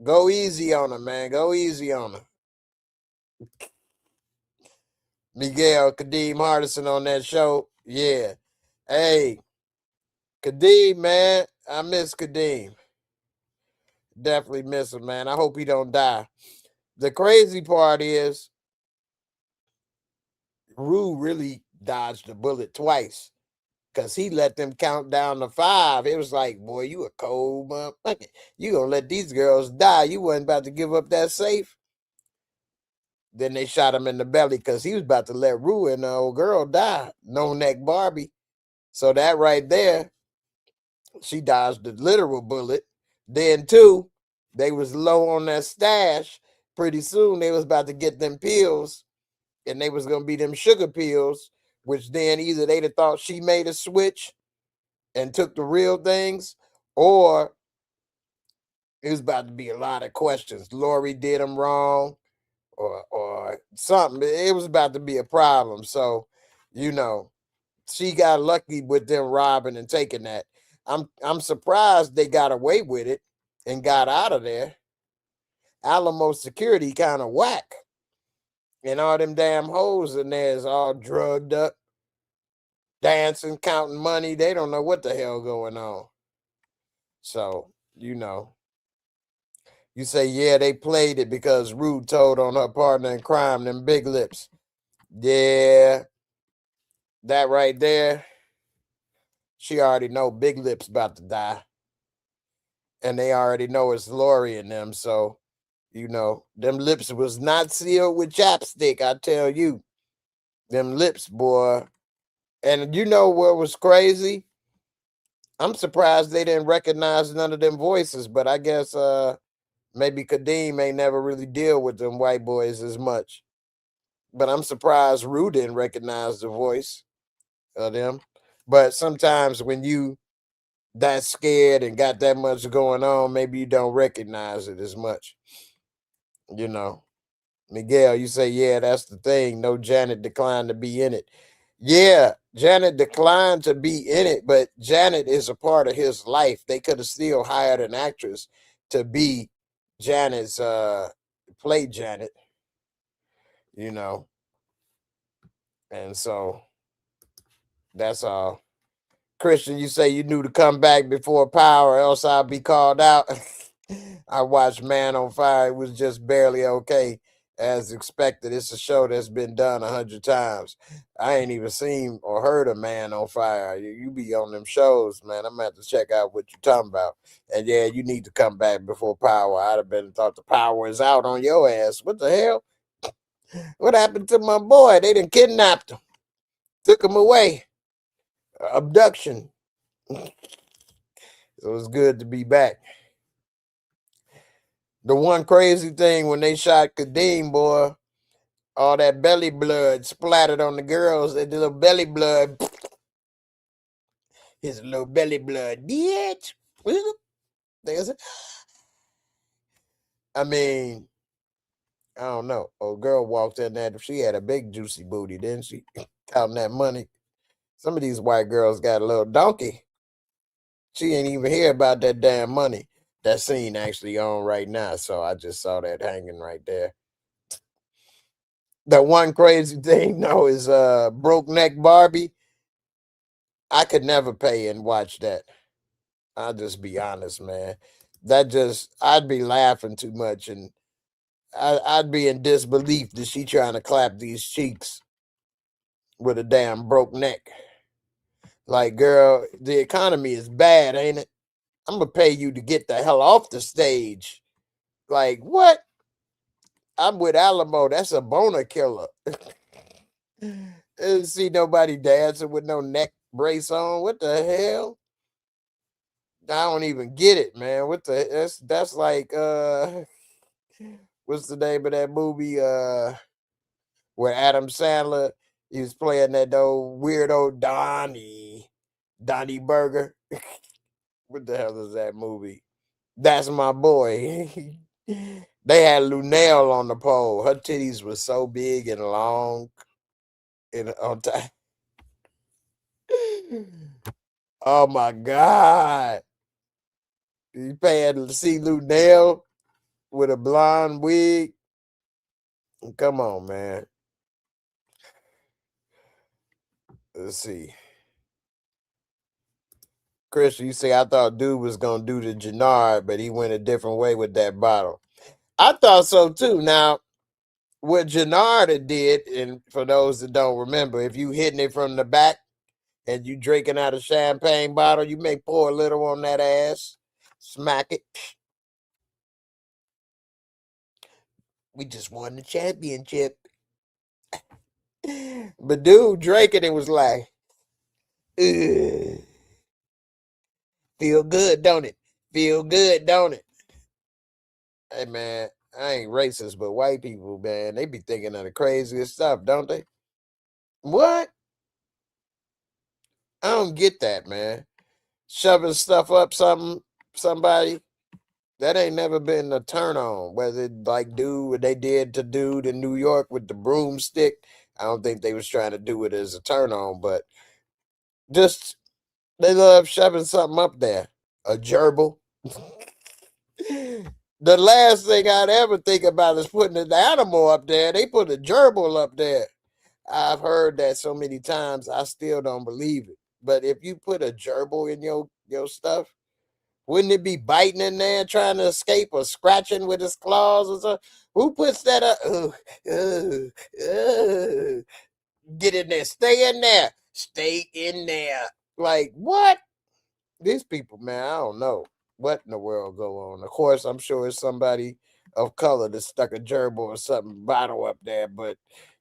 Go easy on her, man. Go easy on her. Miguel, Kadeem Hardison on that show. Yeah. Hey, Kadeem, man. I miss Kadeem. Definitely miss him, man. I hope he don't die. The crazy part is Rue really dodged the bullet twice because he let them count down to 5. It was like, boy, you a cold motherfucker. You gonna let these girls die. You wasn't about to give up that safe. Then they shot him in the belly because he was about to let Rue and the old girl die. No neck Barbie. So that right there, she dodged the literal bullet. Then too, they was low on that stash. Pretty soon they was about to get them pills, and they was gonna be them sugar pills, which then either they'd have thought she made a switch and took the real things, or it was about to be a lot of questions. Lori did them wrong, or something. It was about to be a problem. So, you know, she got lucky with them robbing and taking that. I'm surprised they got away with it and got out of there. Alamo security kind of whack. And all them damn hoes in there is all drugged up, dancing, counting money. They don't know what the hell going on. So, you know, you say, yeah, they played it because Rude told on her partner in crime, them big lips. Yeah, that right there. She already know Big Lips about to die. And they already know it's Lori and them. So, you know, them lips was not sealed with chapstick, I tell you. Them lips, boy. And you know what was crazy? I'm surprised they didn't recognize none of them voices, but I guess maybe Kadeem ain't never really deal with them white boys as much. But I'm surprised Rue didn't recognize the voice of them. But sometimes when you that scared and got that much going on, maybe you don't recognize it as much. You know. Miguel, you say, yeah, that's the thing. No, Janet declined to be in it. Yeah, Janet declined to be in it, but Janet is a part of his life. They could have still hired an actress to be Janet's play Janet, you know. And so that's all. Christian, you say you knew to come back before Power, else I'll be called out. I watched Man on Fire. It was just barely okay, as expected. It's a show that's been done 100 times. I ain't even seen or heard of Man on Fire. You be on them shows, man. I'm gonna have to check out what you're talking about. And yeah, you need to come back before Power. I'd have been thought the power is out on your ass. What the hell? What happened to my boy? They done kidnapped him, took him away. Abduction. It was good to be back. The one crazy thing when they shot Kadeem, boy, all that belly blood splattered on the girls. That little belly blood. His little belly blood. Bitch. I mean, I don't know. Old girl walked in there. She had a big juicy booty, didn't she? Counting that money. Some of these white girls got a little donkey. She ain't even hear about that damn money. That scene actually on right now, so I just saw that hanging right there. The one crazy thing though is broke neck Barbie. I could never pay and watch that. I'll just be honest, man. I'd be laughing too much, and I'd be in disbelief that she trying to clap these cheeks with a damn broke neck. Like, girl, the economy is bad, ain't it? I'm gonna pay you to get the hell off the stage. Like, what? I'm with Alamo. That's a boner killer. Didn't see nobody dancing with no neck brace on. What the hell? I don't even get it, man. What the that's like what's the name of that movie? Where Adam Sandler he was playing that old weirdo Donnie Burger. What the hell is that movie? That's my boy. They had Lunel on the pole. Her titties were so big and long and on time. Oh my God. You paying to see Lunel with a blonde wig? Come on, man. Let's see. Chris, you say I thought dude was gonna do the Gennard, but he went a different way with that bottle. I thought so too. Now, what Gennard did, and for those that don't remember, if you hitting it from the back and you drinking out a champagne bottle, you may pour a little on that ass, smack it. We just won the championship. But dude drinking it was like, ugh. Feel good, don't it? Feel good, don't it? Hey man, I ain't racist, but white people, man, they be thinking of the craziest stuff, don't they? What? I don't get that, man. Shoving stuff up somebody, that ain't never been a turn on. Whether like do what they did to dude in New York with the broomstick, I don't think they was trying to do it as a turn on, but just they love shoving something up there. A gerbil. The last thing I'd ever think about is putting an animal up there. They put a gerbil up there. I've heard that so many times, I still don't believe it. But if you put a gerbil in your stuff, wouldn't it be biting in there, trying to escape, or scratching with his claws or something? Who puts that up? Get in there. Stay in there. Stay in there. Like, what? These people, man, I don't know what in the world go on. Of course, I'm sure it's somebody of color that stuck a gerbil or something bottle up there, but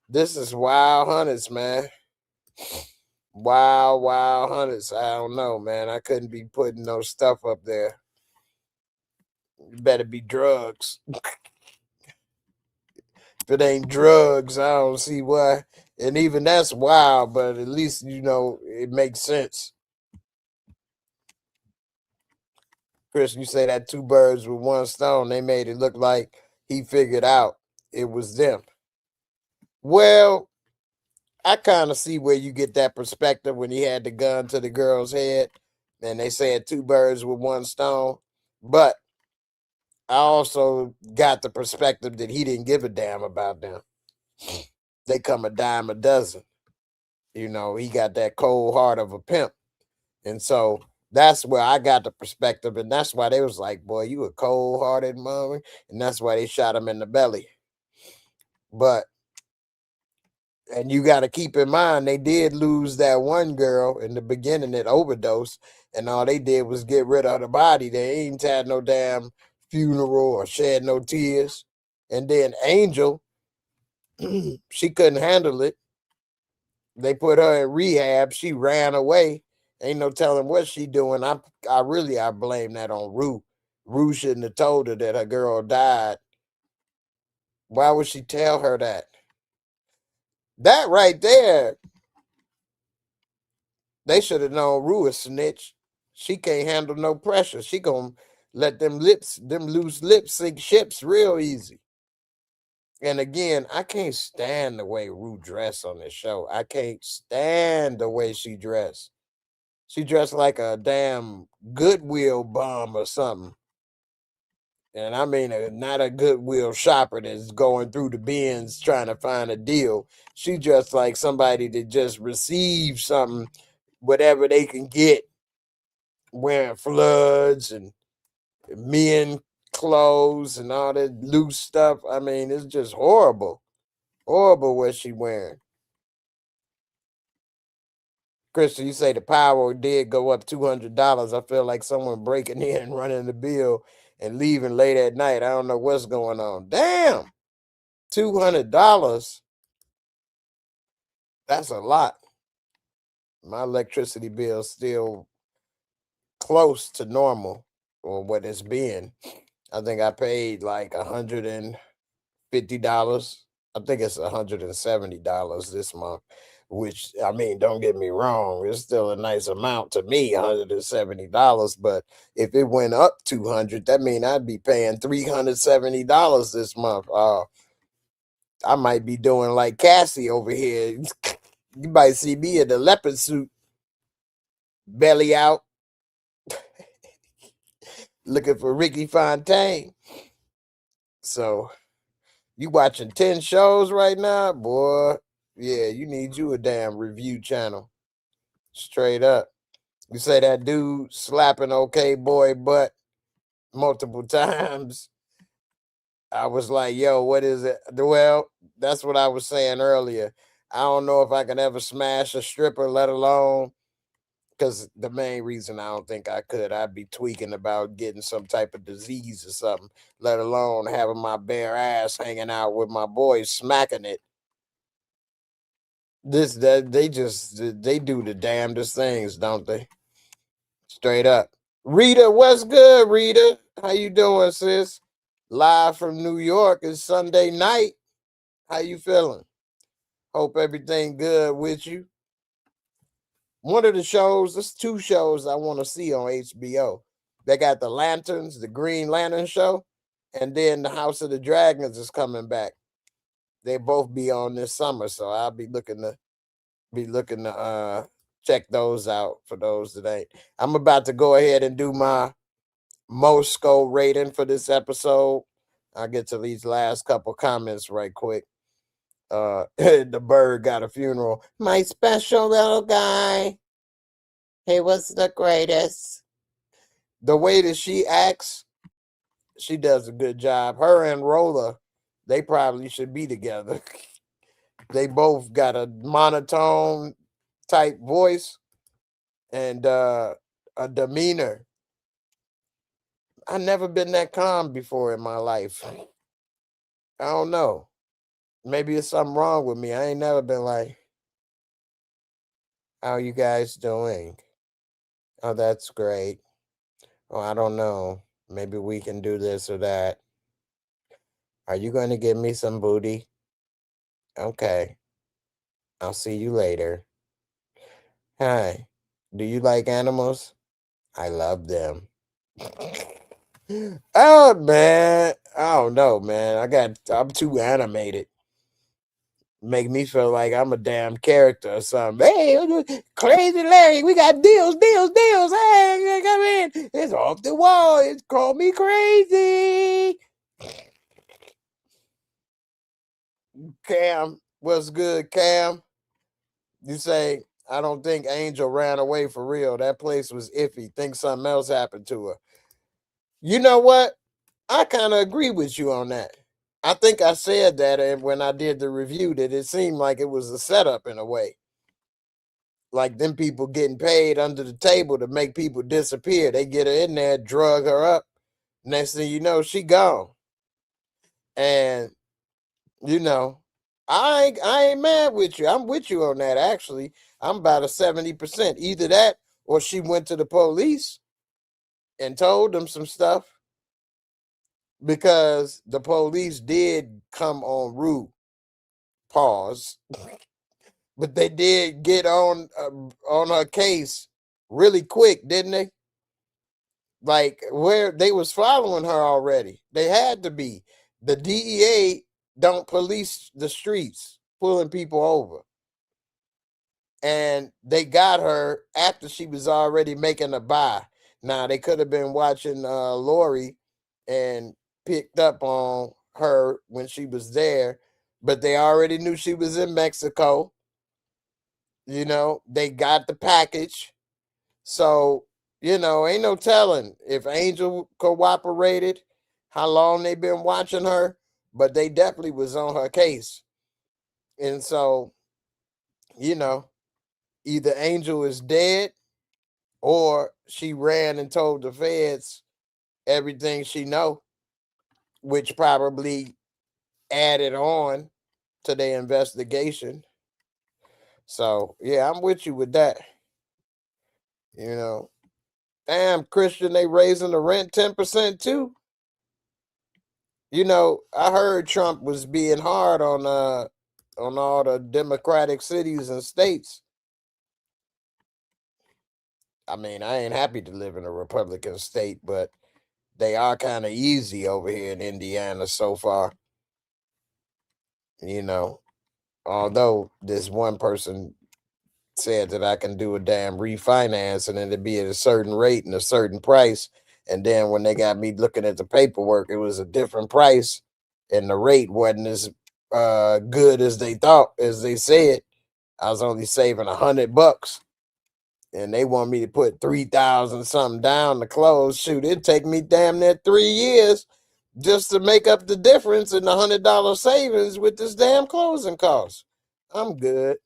this is wild hunters, man. Wild hunters. I don't know, man. I couldn't be putting no stuff up there. It better be drugs. If it ain't drugs, I don't see why. And even that's wild, but at least it makes sense. Chris, you say that two birds with one stone, they made it look like he figured out it was them. Well, I kind of see where you get that perspective when he had the gun to the girl's head and they said two birds with one stone. But I also got the perspective that he didn't give a damn about them. They come a dime a dozen. He got that cold heart of a pimp. And so that's where I got the perspective. And that's why they was like, boy, you a cold hearted mother. And that's why they shot him in the belly. And you got to keep in mind, they did lose that one girl in the beginning that overdosed. And all they did was get rid of the body. They ain't had no damn funeral or shed no tears. And then Angel, she couldn't handle it. They put her in rehab. She ran away. Ain't no telling what she doing. I blame that on Rue. Rue shouldn't have told her that her girl died. Why would she tell her that? That right there, they should have known Rue a snitch. She can't handle no pressure. She gonna let them loose lips sink ships real easy. And again, I can't stand the way Rue dressed on this show. I can't stand the way she dressed. She dressed like a damn Goodwill bum or something. And I mean, not a Goodwill shopper that's going through the bins trying to find a deal. She dressed like somebody that just received something, whatever they can get, wearing floods and men clothes and all that loose stuff. I mean, it's just horrible. Horrible what she wearing. Krista, you say the power did go up $200. I feel like someone breaking in and running the bill and leaving late at night. I don't know what's going on. Damn, $200. That's a lot. My electricity bill still close to normal or what it's been. I think I paid like $150. I think it's $170 this month, which I mean, don't get me wrong, it's still a nice amount to me, $170. But if it went up 200, that mean I'd be paying $370 this month. I might be doing like Cassie over here. You might see me in the leopard suit, belly out, looking for Ricky Fontaine. So you watching 10 shows right now, boy? Yeah, you need you a damn review channel. Straight up. You say that dude slapping okay boy butt multiple times. I was like, yo, what is it? Well, that's what I was saying earlier. I don't know if I can ever smash a stripper, let alone, because the main reason I don't think I could, I'd be tweaking about getting some type of disease or something, let alone having my bare ass hanging out with my boys smacking it. They do the damnedest things, don't they? Straight up. Rita, what's good, Rita? How you doing, sis? Live from New York. It's Sunday night. How you feeling? Hope everything good with you. One of the shows, there's two shows I want to see on HBO. They got the Lanterns, the Green Lantern show, and then the House of the Dragons is coming back. They both be on this summer, so I'll be looking to check those out for those that ain't. I'm about to go ahead and do my Mosco rating for this episode. I'll get to these last couple comments right quick. The bird got a funeral. My special little guy. He was the greatest. The way that she acts, she does a good job. Her and Rolla, they probably should be together. They both got a monotone type voice and a demeanor. I've never been that calm before in my life. I don't know. Maybe it's something wrong with me. I ain't never been like, how you guys doing? Oh, that's great. Oh, I don't know. Maybe we can do this or that. Are you going to give me some booty? Okay. I'll see you later. Hi. Do you like animals? I love them. Oh man. I don't know, man. I'm too animated. Make me feel like I'm a damn character or something. Hey, Crazy Larry, we got deals. Hey, come in. It's off the wall. It's called me crazy. Cam, what's good, Cam? You say, I don't think Angel ran away for real. That place was iffy. Think something else happened to her. You know what? I kind of agree with you on that. I think I said that and when I did the review that it seemed like it was a setup in a way. Like them people getting paid under the table to make people disappear. They get her in there, drug her up. Next thing you know, she gone. And you know, I ain't mad with you. I'm with you on that actually. I'm about a 70%. Either that or she went to the police and told them some stuff because the police did come on Rue. Pause. But they did get on her case really quick, didn't they? Like where they was following her already. They had to be. The DEA don't police the streets, pulling people over. And they got her after she was already making a buy. Now they could have been watching Lori and picked up on her when she was there, but they already knew she was in Mexico. You know, they got the package. So, ain't no telling if Angel cooperated, how long they been watching her, but they definitely was on her case. And so, you know, either Angel is dead or she ran and told the feds everything she know, which probably added on to their investigation. So yeah, I'm with you with that. You know, damn, Christian, they raising the rent 10% too. You know, I heard Trump was being hard on all the Democratic cities and states. I mean, I ain't happy to live in a Republican state, but they are kind of easy over here in Indiana so far. You know, although this one person said that I can do a damn refinance and it'd be at a certain rate and a certain price. And then when they got me looking at the paperwork, it was a different price and the rate wasn't as good as they thought, as they said. I was only saving $100 and they want me to put 3,000 something down to close. Shoot, it'd take me damn near 3 years just to make up the difference in the $100 savings with this damn closing cost. I'm good.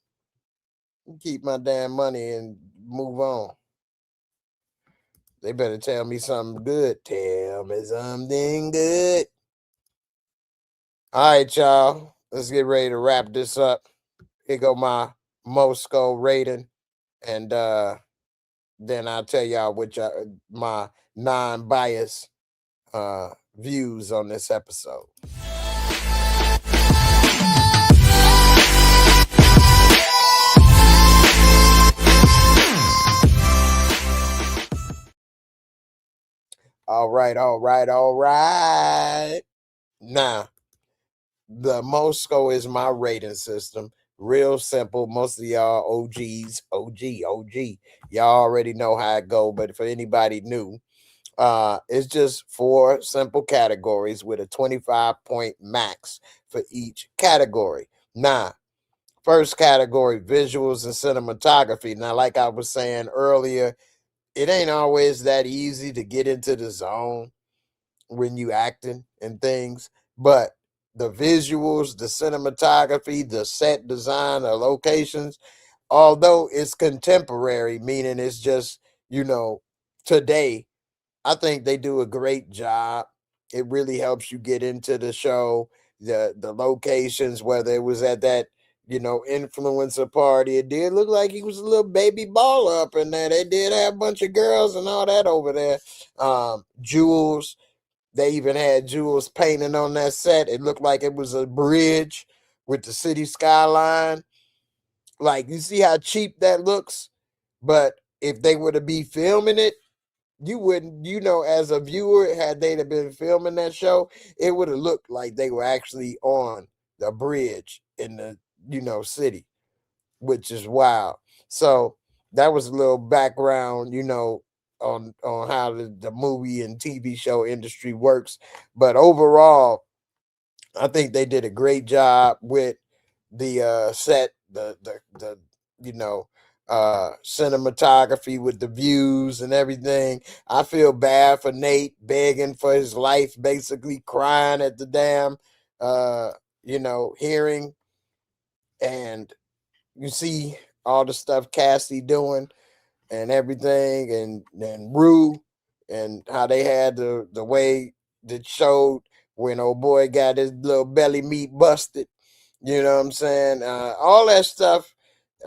Keep my damn money and move on. They better tell me something good. Tell me something good. All right, y'all. Let's get ready to wrap this up. Here go my Moscow rating. And then I'll tell y'all what my non-biased views on this episode. All right. Now, the Moscow is my rating system. Real simple. Most of y'all OG. Y'all already know how it go. But for anybody new, it's just 4 simple categories with a 25-point max for each category. Now, first category, visuals and cinematography. Now, like I was saying earlier, it ain't always that easy to get into the zone when you acting and things, but the visuals, the cinematography, the set design, the locations, although it's contemporary, meaning it's just, today, I think they do a great job. It really helps you get into the show, the locations, whether it was at that, influencer party. It did look like he was a little baby baller up in there. They did have a bunch of girls and all that over there. Jewels, they even had jewels painting on that set. It looked like it was a bridge with the city skyline. Like, you see how cheap that looks? But if they were to be filming it, you wouldn't, as a viewer, had they have been filming that show, it would have looked like they were actually on the bridge in the, city, which is wild. So that was a little background, on how the movie and TV show industry works. But overall, I think they did a great job with the set, the cinematography with the views and everything. I feel bad for Nate begging for his life, basically crying at the damn hearing. And you see all the stuff Cassie doing and everything, and Rue, and how they had the way that showed when old boy got his little belly meat busted. You know what I'm saying? All that stuff,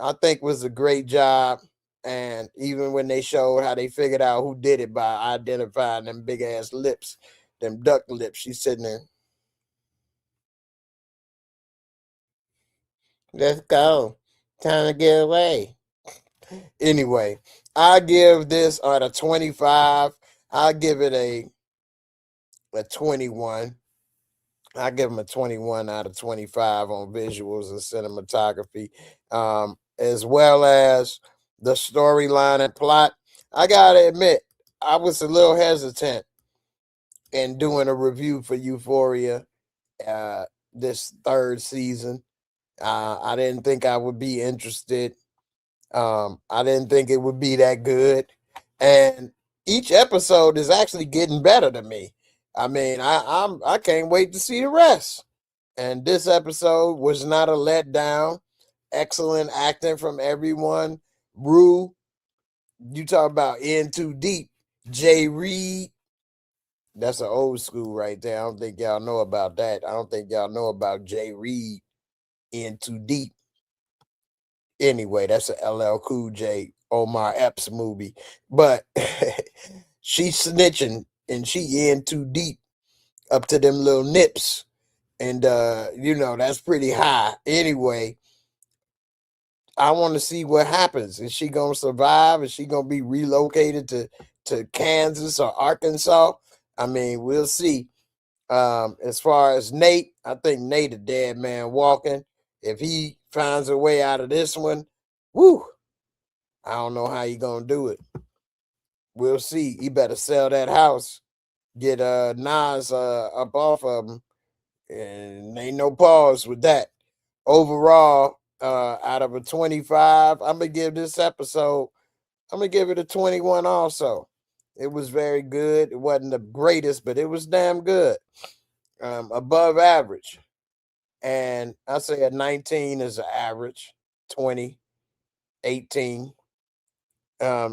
I think, was a great job. And even when they showed how they figured out who did it by identifying them big ass lips, them duck lips, she's sitting there. Let's go. Time to get away. Anyway, I give this out of 25. I give it a 21. I give them a 21 out of 25 on visuals and cinematography, as well as the storyline and plot. I gotta admit, I was a little hesitant in doing a review for Euphoria uh, this third season. I didn't think I would be interested. I didn't think it would be that good, and each episode is actually getting better to me. I mean, I can't wait to see the rest. And this episode was not a letdown. Excellent acting from everyone. Rue, you talk about in too deep. Jay Reed, that's an old school right there. I don't think y'all know about that. I don't think y'all know about Jay Reed in too deep. Anyway, that's a LL Cool J Omar Epps movie. But she's snitching and she in too deep up to them little nips. And that's pretty high. Anyway, I want to see what happens. Is she gonna survive? Is she gonna be relocated to Kansas or Arkansas? I mean, we'll see. As far as Nate, I think Nate a dead man walking. If he finds a way out of this one, woo, I don't know how he gonna do it. We'll see. He better sell that house, get Nas up off of him, and ain't no pause with that. Overall, out of a 25, I'm gonna give this episode, I'm gonna give it a 21 also. It was very good. It wasn't the greatest, but it was damn good. Above average. And I say a 19 is an average, 20, 18.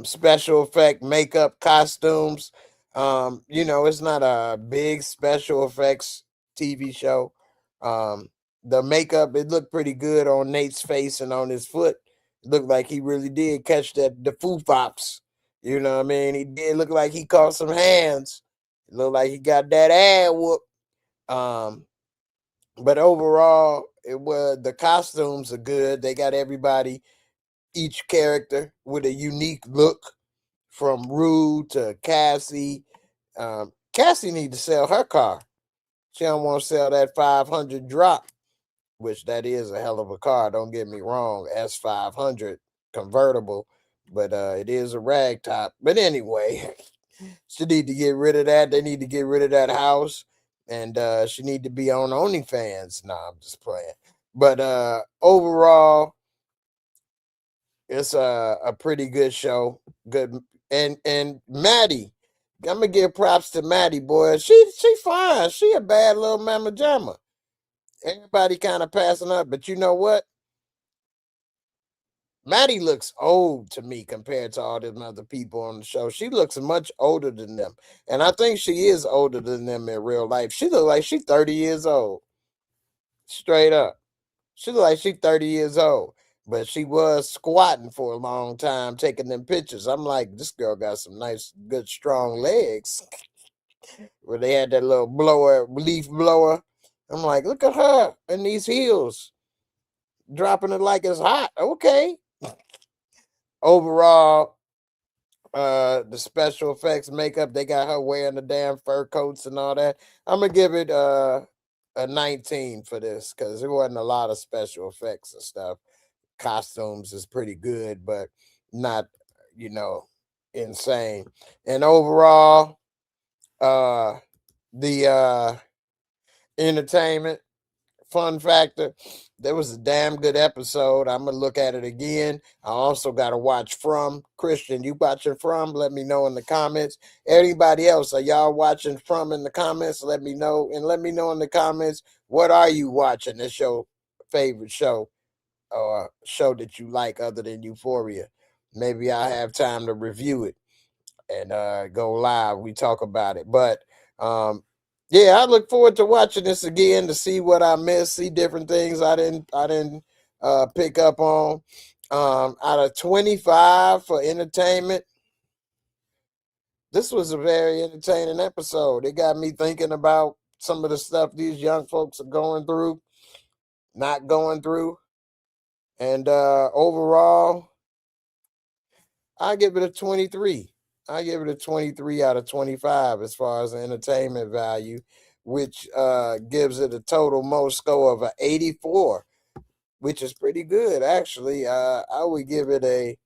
Special effect, makeup, costumes. It's not a big special effects TV show. The makeup, it looked pretty good on Nate's face and on his foot. It looked like he really did catch the foo fops. You know what I mean? He did look like he caught some hands. It looked like he got that ass whoop. Um, but overall, the costumes are good. They got everybody, each character with a unique look, from Rue to Cassie. Cassie need to sell her car. She don't want to sell that 500 drop, which that is a hell of a car. Don't get me wrong, S500 convertible, but it is a rag top. But anyway, she need to get rid of that. They need to get rid of that house, and she need to be on OnlyFans. Nah, I'm just playing. But overall, it's a pretty good show. Good. And Maddie, I'm gonna give props to Maddie, boy. She fine. She a bad little mama jamma. Everybody kind of passing up, but you know what? Maddie looks old to me compared to all them other people on the show. She looks much older than them, and I think she is older than them in real life. She look like she's 30 years old, straight up. She look like she's 30 years old, but she was squatting for a long time, taking them pictures. I'm like, this girl got some nice, good, strong legs. Where they had that little leaf blower. I'm like, look at her in these heels, dropping it like it's hot. Okay. Overall, the special effects makeup, they got her wearing the damn fur coats and all that. I'm gonna give it a 19 for this because there wasn't a lot of special effects and stuff. Costumes is pretty good, but not, you know, insane. And overall, the entertainment, fun factor, there was a damn good episode. I'm gonna look at it again. I also gotta watch From. Christian, you watching From? Let me know in the comments. Anybody else, are y'all watching From in the comments? Let me know, and let me know in the comments, what are you watching? That's your favorite show or show that you like other than Euphoria. Maybe I have time to review it and go live. We talk about it. But yeah, I look forward to watching this again to see what I missed, see different things I didn't pick up on. Out of 25 for entertainment, this was a very entertaining episode. It got me thinking about some of the stuff these young folks are going through, not going through. And overall, I give it a 23. I give it a 23 out of 25 as far as the entertainment value. which gives it a total most score of an 84, which is pretty good, actually. I would give it a,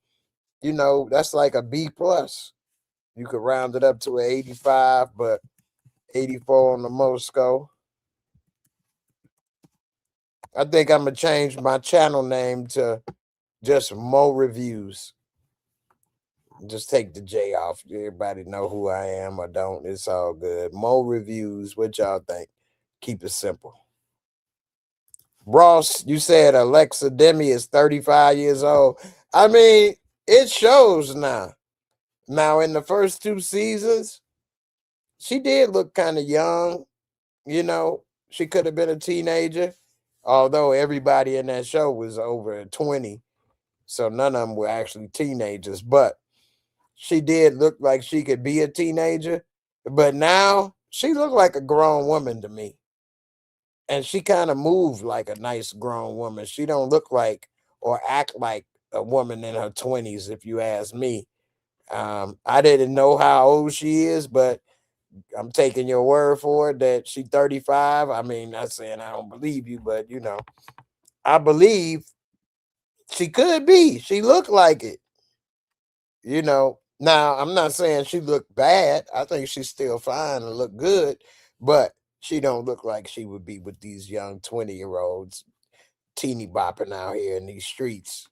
that's like a B plus. You could round it up to an 85, but 84 on the most score. I think I'm going to change my channel name to just Mo Reviews. Just take the J off. Everybody know who I am or don't. It's all good. Mo Reviews. What y'all think? Keep it simple. Ross, you said Alexa Demi is 35 years old. I mean, it shows now. Now, in the first 2 seasons, she did look kind of young. She could have been a teenager, although everybody in that show was over 20. So none of them were actually teenagers. But she did look like she could be a teenager. But now she looked like a grown woman to me. And she kind of moved like a nice grown woman. She don't look like or act like a woman in her 20s, if you ask me. I didn't know how old she is, but I'm taking your word for it that she's 35. I mean, not saying I don't believe you, but I believe she could be. She looked like it. Now I'm not saying she looked bad. I think she's still fine and look good, but she don't look like she would be with these young 20-year-olds teeny bopping out here in these streets.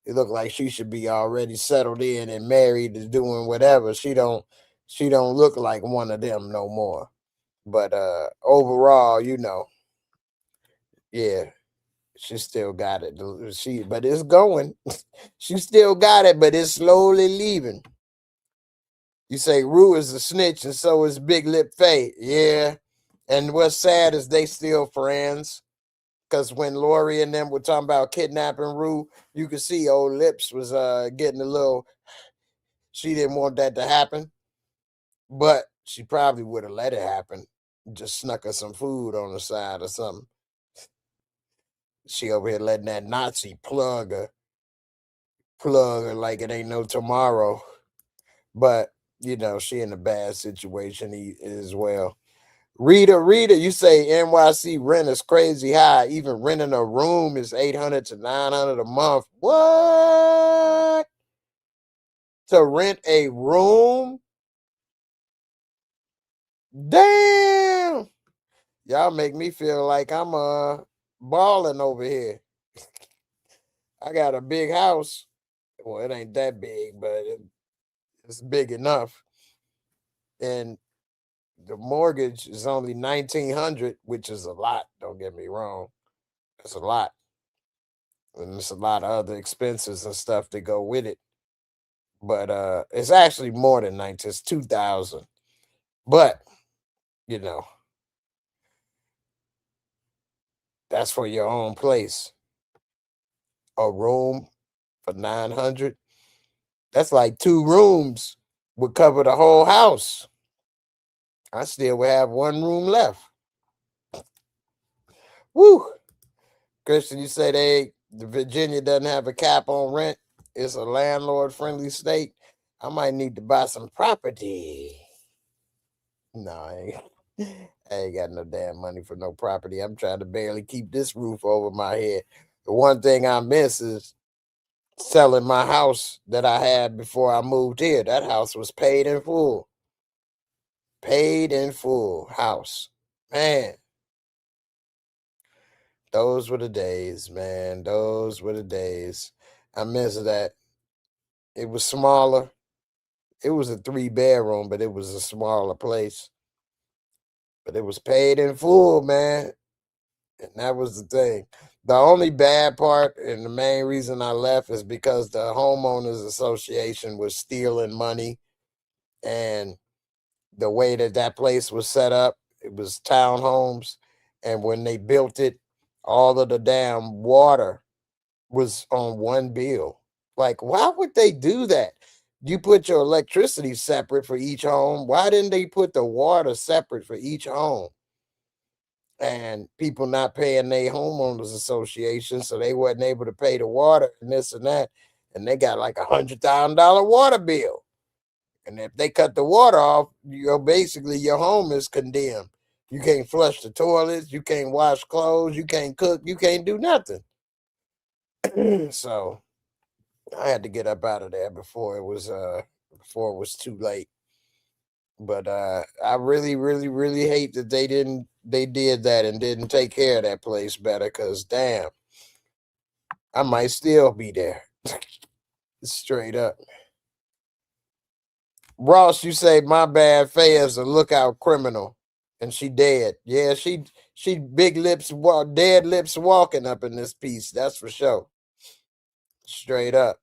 It looked like she should be already settled in and married and doing whatever. She don't look like one of them no more. But overall, yeah, she still got it. But it's going. She still got it, but it's slowly leaving. You say Rue is a snitch, and so is Big Lip Faye. Yeah. And what's sad is they still friends. Because when Lori and them were talking about kidnapping Rue, you could see old Lips was getting a little. She didn't want that to happen, but she probably would have let it happen. Just snuck her some food on the side or something. She over here letting that Nazi plug her like it ain't no tomorrow. But she in a bad situation as well. Rita, you say NYC rent is crazy high. Even renting a room is $800 to $900 a month. What? To rent a room? Damn. Y'all make me feel like I'm balling over here. I got a big house. Well, it ain't that big, but it's big enough. And the mortgage is only $1,900, which is a lot. Don't get me wrong. It's a lot. And there's a lot of other expenses and stuff that go with it. But it's actually more than 19. It's 2,000. But that's for your own place. A room for 900. That's like 2 rooms would cover the whole house. I still would have 1 room left. Woo! Christian, you say the Virginia doesn't have a cap on rent. It's a landlord-friendly state. I might need to buy some property. No, I ain't got no damn money for no property. I'm trying to barely keep this roof over my head. The one thing I miss is selling my house that I had before I moved here. That house was paid in full. Paid in full house. Man. Those were the days, man. Those were the days. I miss that. It was smaller. It was a 3-bedroom, but it was a smaller place. But it was paid in full, man. And that was the thing. The only bad part and the main reason I left is because the homeowners association was stealing money. And the way that place was set up, it was townhomes. And when they built it, all of the damn water was on one bill. Like, why would they do that? You put your electricity separate for each home. Why didn't they put the water separate for each home? And people not paying their homeowners association, so they wasn't able to pay the water and this and that. And they got like $100,000 water bill. And if they cut the water off, basically your home is condemned. You can't flush the toilets. You can't wash clothes. You can't cook. You can't do nothing. So I had to get up out of there before it was too late. But I really, really, really hate that they did that and didn't take care of that place better. Cause damn, I might still be there. Straight up. Ross, you say my bad. Faye is a lookout criminal, and she dead. Yeah, she big lips, dead lips walking up in this piece. That's for sure. Straight up.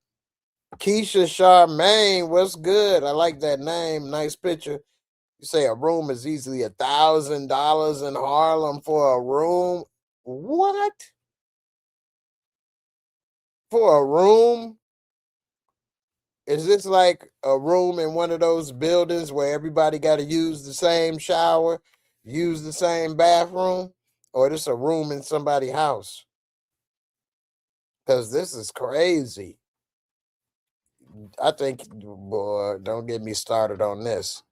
Keisha Charmaine, what's good? I like that name. Nice picture. You say a room is easily $1,000 in Harlem for a room. What? For a room? Is this like a room in one of those buildings where everybody got to use the same shower, use the same bathroom? Or this a room in somebody's house? Because this is crazy. I think, boy, don't get me started on this.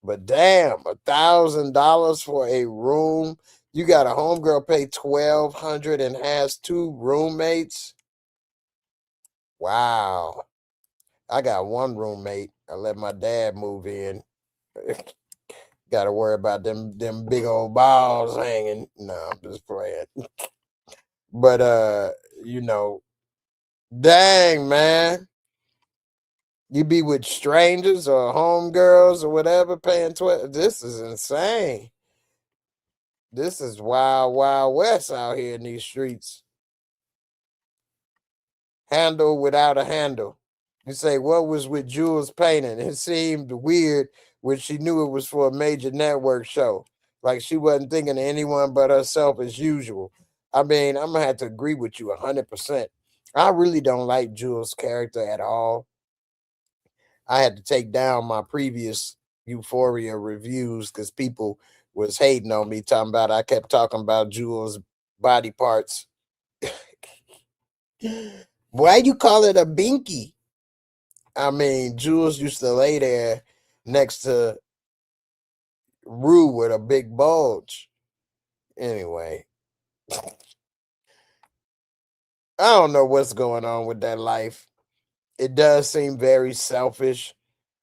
But damn, $1,000 for a room. You got a homegirl pay $1,200 and has 2 roommates. Wow. I got 1 roommate. I let my dad move in. Got to worry about them big old balls hanging. No, I'm just playing. But you know, dang man, you be with strangers or homegirls or whatever paying 12. This is insane. This is wild, wild west out here in these streets. Handle without a handle. You say, what was with Jules painting? It seemed weird when she knew it was for a major network show. Like she wasn't thinking of anyone but herself as usual. I mean, I'm gonna have to agree with you 100%. I really don't like Jules' character at all. I had to take down my previous Euphoria reviews because people was hating on me, talking about I kept talking about Jules' body parts. Why you call it a binky? I mean, Jules used to lay there next to Rue with a big bulge. Anyway, I don't know what's going on with that life. It does seem very selfish,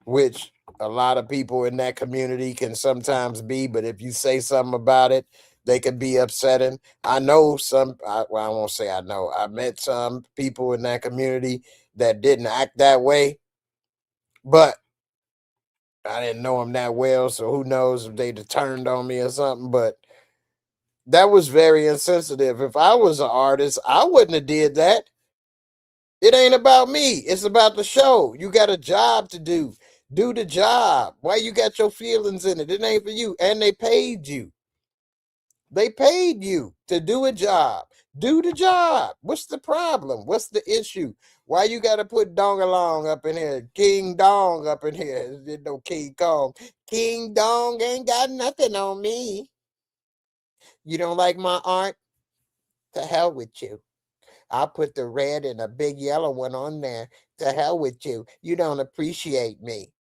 which a lot of people in that community can sometimes be. But if you say something about it, they can be upsetting. I know well, I won't say I know. I met some people in that community that didn't act that way, but I didn't know them that well, so who knows if they'd have turned on me or something. But that was very insensitive. If I was an artist, I wouldn't have did that. It ain't about me. It's about the show. You got a job to do. Do the job. Why you got your feelings in it? It ain't for you. And they paid you. They paid you to do a job. Do the job. What's the problem? What's the issue? Why you got to put Dong Along up in here? King Dong up in here. There's no King Kong. King Dong ain't got nothing on me. You don't like my art? To hell with you. I'll put the red and a big yellow one on there. To hell with you. You don't appreciate me.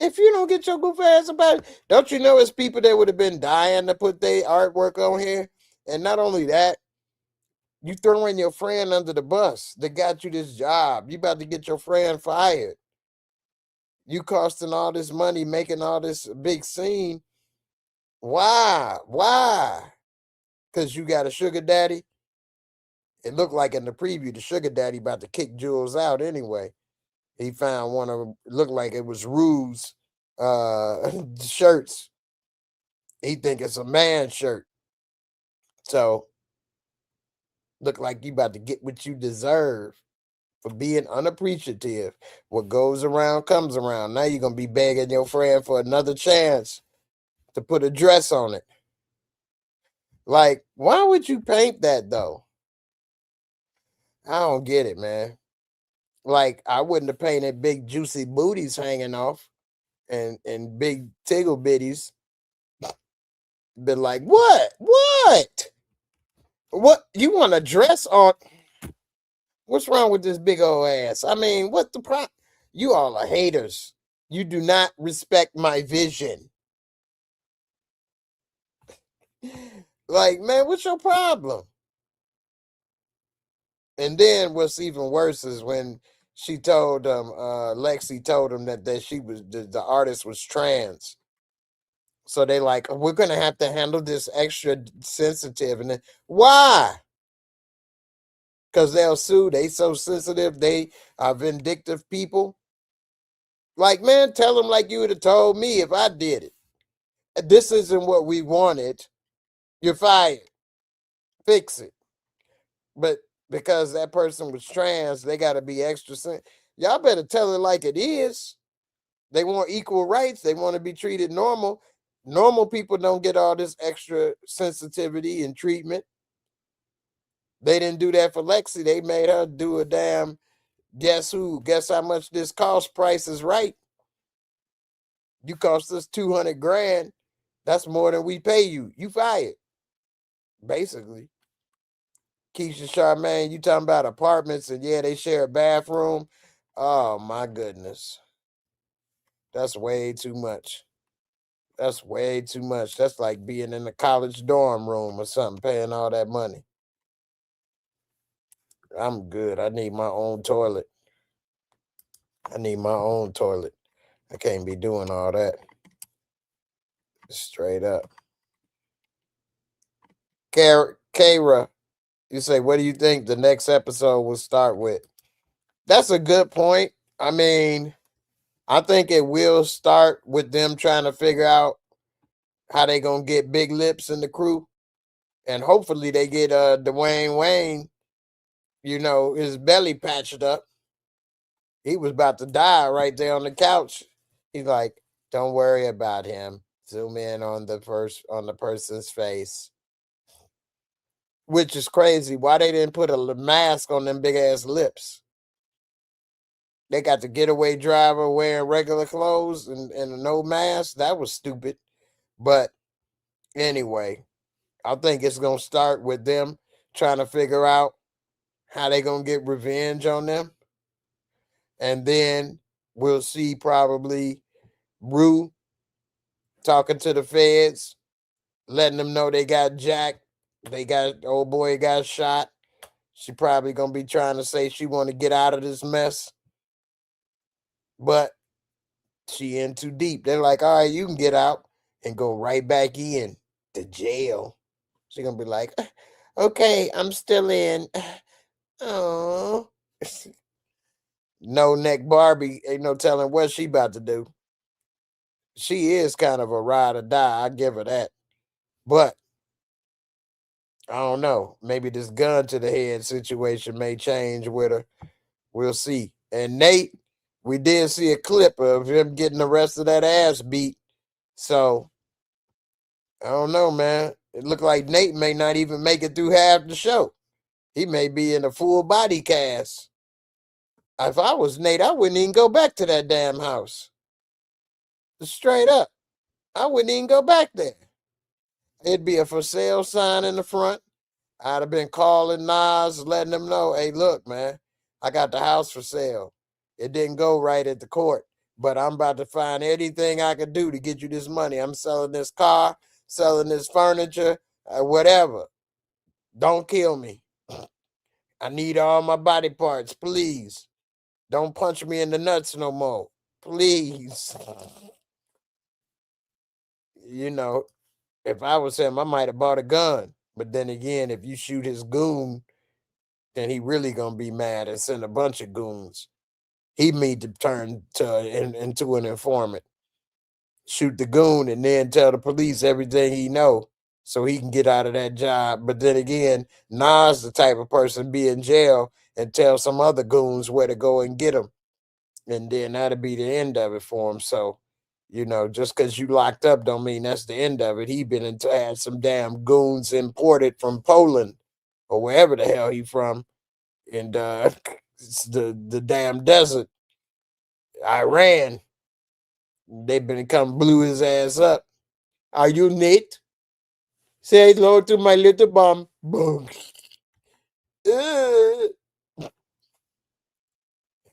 If you don't get your goof ass about it, don't you know it's people that would have been dying to put their artwork on here? And not only that, you throwing your friend under the bus that got you this job. You about to get your friend fired. You costing all this money, making all this big scene. Why? Why? Because you got a sugar daddy? It looked like in the preview, the sugar daddy about to kick Jules out anyway. He found one of them, looked like it was Rue's shirts. He think it's a man shirt. So look like you about to get what you deserve for being unappreciative. What goes around comes around. Now you're gonna be begging your friend for another chance to put a dress on it. Like, why would you paint that though? I don't get it, man. Like, I wouldn't have painted big juicy booties hanging off and big tiggle bitties. Been like, what? What? What you want a dress on? What's wrong with this big old ass? I mean, what the problem? You all are haters. You do not respect my vision. Like, man, what's your problem? And then what's even worse is when she told him, Lexi told him that she was the artist was trans. So they like, we're gonna have to handle this extra sensitive. And then, why? Because they'll sue. They so sensitive. They are vindictive people. Like, man, tell them like you would have told me if I did it. This isn't what we wanted. You're fired. Fix it. But because that person was trans, they got to be extra. Y'all better tell it like it is. They want equal rights. They want to be treated normal. Normal people don't get all this extra sensitivity and treatment. They didn't do that for Lexi. They made her do a damn guess who? Guess how much this cost? Price is right. You cost us 200 grand. That's more than we pay you. You fired. Basically. Keisha Charmaine, you talking about apartments and yeah, they share a bathroom. Oh my goodness. That's way too much. That's way too much. That's like being in a college dorm room or something, paying all that money. I'm good. I need my own toilet. I need my own toilet. I can't be doing all that. Straight up. Kara, you say, what do you think the next episode will start with? That's a good point. I mean, I think it will start with them trying to figure out how they gonna get Big Lips in the crew, and hopefully they get Dwayne Wayne, his belly patched up. He was about to die right there on the couch. He's like, "Don't worry about him." Zoom in on the person's face, which is crazy. Why they didn't put a mask on them big ass lips? They got the getaway driver wearing regular clothes and no mask. That was stupid. But anyway, I think it's gonna start with them trying to figure out how they gonna get revenge on them, and then we'll see probably Rue talking to the feds, letting them know they got Jack, they got old boy got shot. She probably gonna be trying to say she want to get out of this mess, but she in too deep. They're like, all right, you can get out and go right back in to jail. She gonna be like, okay, I'm still in. Oh, no neck Barbie ain't no telling what she about to do. She is kind of a ride or die. I give her that, but I don't know. Maybe this gun to the head situation may change with her. We'll see. And Nate, we did see a clip of him getting the rest of that ass beat. So I don't know, man. It looked like Nate may not even make it through half the show. He may be in a full body cast. If I was Nate, I wouldn't even go back to that damn house. Straight up. I wouldn't even go back there. It'd be a for sale sign in the front. I'd have been calling Nas, letting them know, hey, look, man, I got the house for sale. It didn't go right at the court, but I'm about to find anything I can do to get you this money. I'm selling this car, selling this furniture, whatever. Don't kill me. I need all my body parts, please. Don't punch me in the nuts no more, please. If I was him, I might have bought a gun. But then again, if you shoot his goon, then he really gonna be mad and send a bunch of goons. He need to turn into an informant. Shoot the goon and then tell the police everything he know so he can get out of that job. But then again, Nas the type of person be in jail and tell some other goons where to go and get him. And then that'll be the end of it for him. So, just because you locked up don't mean that's the end of it. He been into had some damn goons imported from Poland or wherever the hell he from. And it's the damn desert, Iran. They been come blew his ass up. Are you Nate? Say hello to my little bomb. Boom.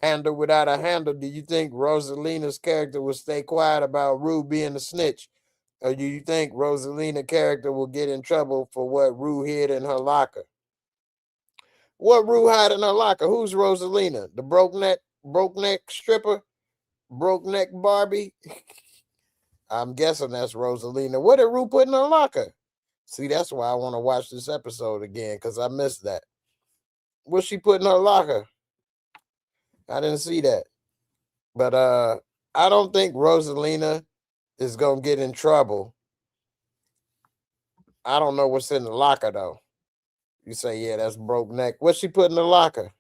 Handle without a handle. Do you think Rosalina's character will stay quiet about Rue being a snitch? Or do you think Rosalina character will get in trouble for what Rue hid in her locker? What Rue hid in her locker? Who's Rosalina? The broke neck stripper? Broke neck Barbie? I'm guessing that's Rosalina. What did Rue put in her locker? See, that's why I want to watch this episode again, because I missed that. What she put in her locker? I didn't see that. But I don't think Rosalina is gonna get in trouble. I don't know what's in the locker though. You say, yeah, that's broke neck. What she put in the locker?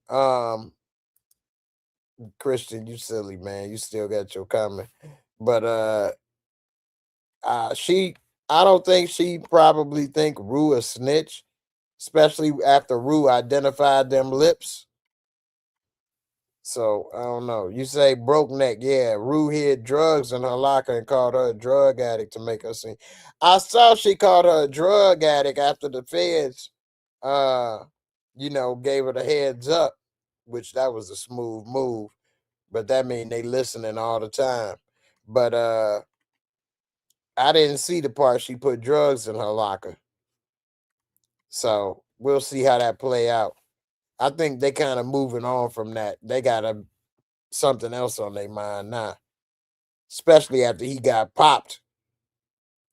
Um, Christian, you silly man. You still got your comment. But she I don't think she probably think Rue a snitch, especially after Rue identified them lips. So I don't know. You say broke neck, yeah. Rue hid drugs in her locker and called her a drug addict to make her seem. I saw she called her a drug addict after the feds, uh, gave her the heads up, which that was a smooth move. But that mean they listening all the time. But I didn't see the part she put drugs in her locker. So we'll see how that play out. I think they kind of moving on from that. They got something else on their mind now, especially after he got popped.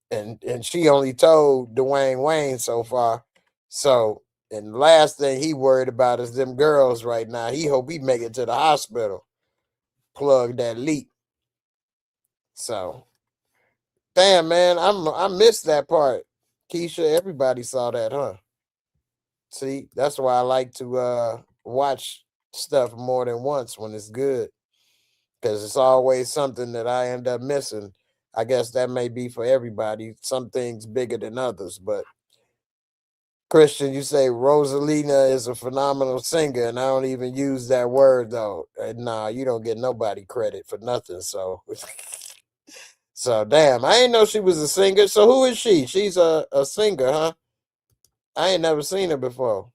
And she only told Dwayne Wayne so far. So, and the last thing he worried about is them girls right now. He hope he make it to the hospital. Plug that leak. So, damn man, I missed that part. Keisha, everybody saw that, huh? See, that's why I like to watch stuff more than once when it's good, because it's always something that I end up missing. I guess that may be for everybody. Some things bigger than others, but Christian, you say Rosalina is a phenomenal singer, and I don't even use that word though. Nah, you don't get nobody credit for nothing. So, so damn, I ain't know she was a singer. So who is she? She's a singer, huh? I ain't never seen her before.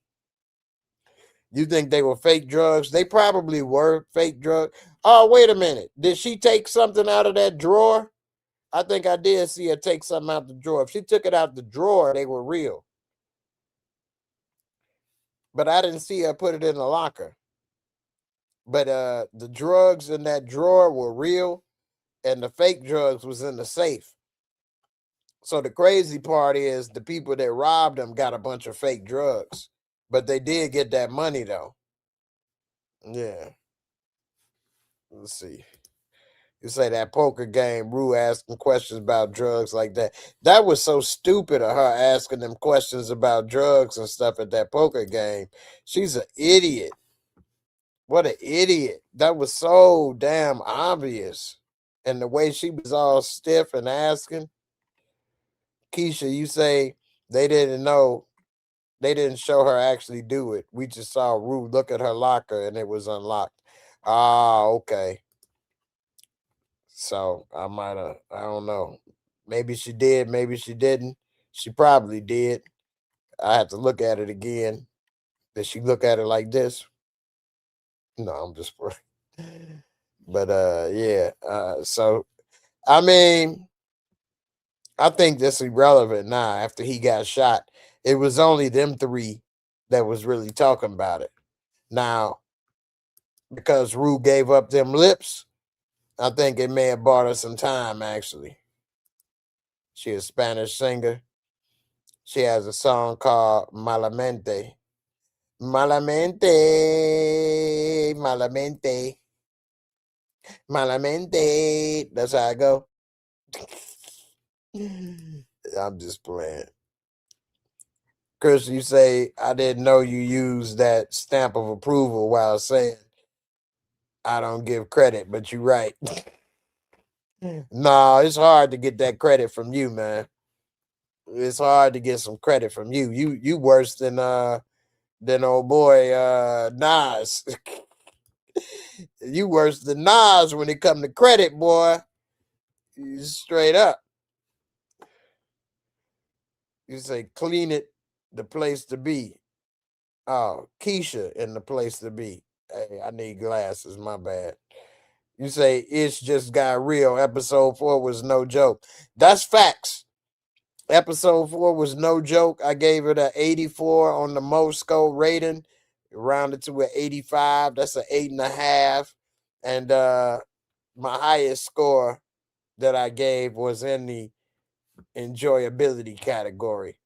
You think they were fake drugs? They probably were fake drugs. Oh, wait a minute. Did she take something out of that drawer? I think I did see her take something out the drawer. If she took it out the drawer, they were real. But I didn't see her put it in the locker. But the drugs in that drawer were real, and the fake drugs was in the safe. So the crazy part is the people that robbed them got a bunch of fake drugs, but they did get that money though. Yeah. Let's see. You say that poker game, Rue asking questions about drugs like that. That was so stupid of her asking them questions about drugs and stuff at that poker game. She's an idiot. What an idiot. That was so damn obvious. And the way she was all stiff and asking. Keisha, you say they didn't know, they didn't show her actually do it. We just saw Rue look at her locker and it was unlocked. Ah, okay. So I don't know. Maybe she did, maybe she didn't. She probably did. I have to look at it again. Did she look at it like this? No, I'm just but yeah. So I mean, I think that's irrelevant now after he got shot. It was only them three that was really talking about it. Now, because Rue gave up them lips, I think it may have bought her some time actually. She a Spanish singer. She has a song called Malamente. Malamente, malamente, malamente. That's how I go. I'm just playing. Chris, you say, I didn't know you used that stamp of approval while saying I don't give credit, but you're right. No, it's hard to get that credit from you, man. It's hard to get some credit from you. You worse than old boy Nas. You worse than Nas when it come to credit, boy. You straight up. You say clean it, the place to be. Oh, Keisha in the place to be. Hey, I need glasses. My bad. You say it's just got real. Episode 4 was no joke. That's facts. Episode 4 was no joke. I gave it an 84 on the Mosco rating, rounded to an 85. That's an 8.5. And my highest score that I gave was in the enjoyability category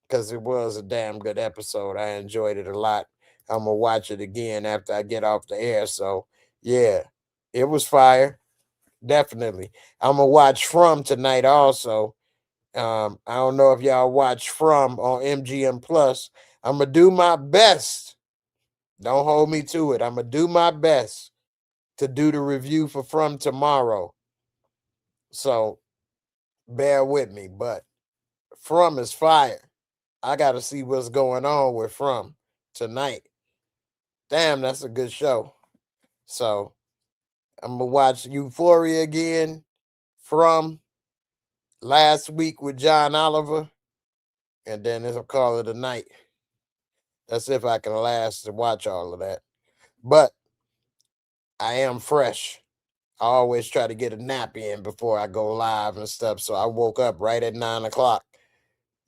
because it was a damn good episode. I enjoyed it a lot. I'm gonna watch it again after I get off the air. So yeah, it was fire. Definitely. I'm gonna watch From tonight also. I don't know if y'all watch From on MGM Plus. I'm gonna do my best. Don't hold me to it. I'm gonna do my best to do the review for From tomorrow. So bear with me, but From is fire. I gotta see what's going on with From tonight. Damn, that's a good show. So I'm gonna watch Euphoria again, From last week with John Oliver, and then it'll call it a night. That's if I can last to watch all of that. But I am fresh. I always try to get a nap in before I go live and stuff. So I woke up right at 9 o'clock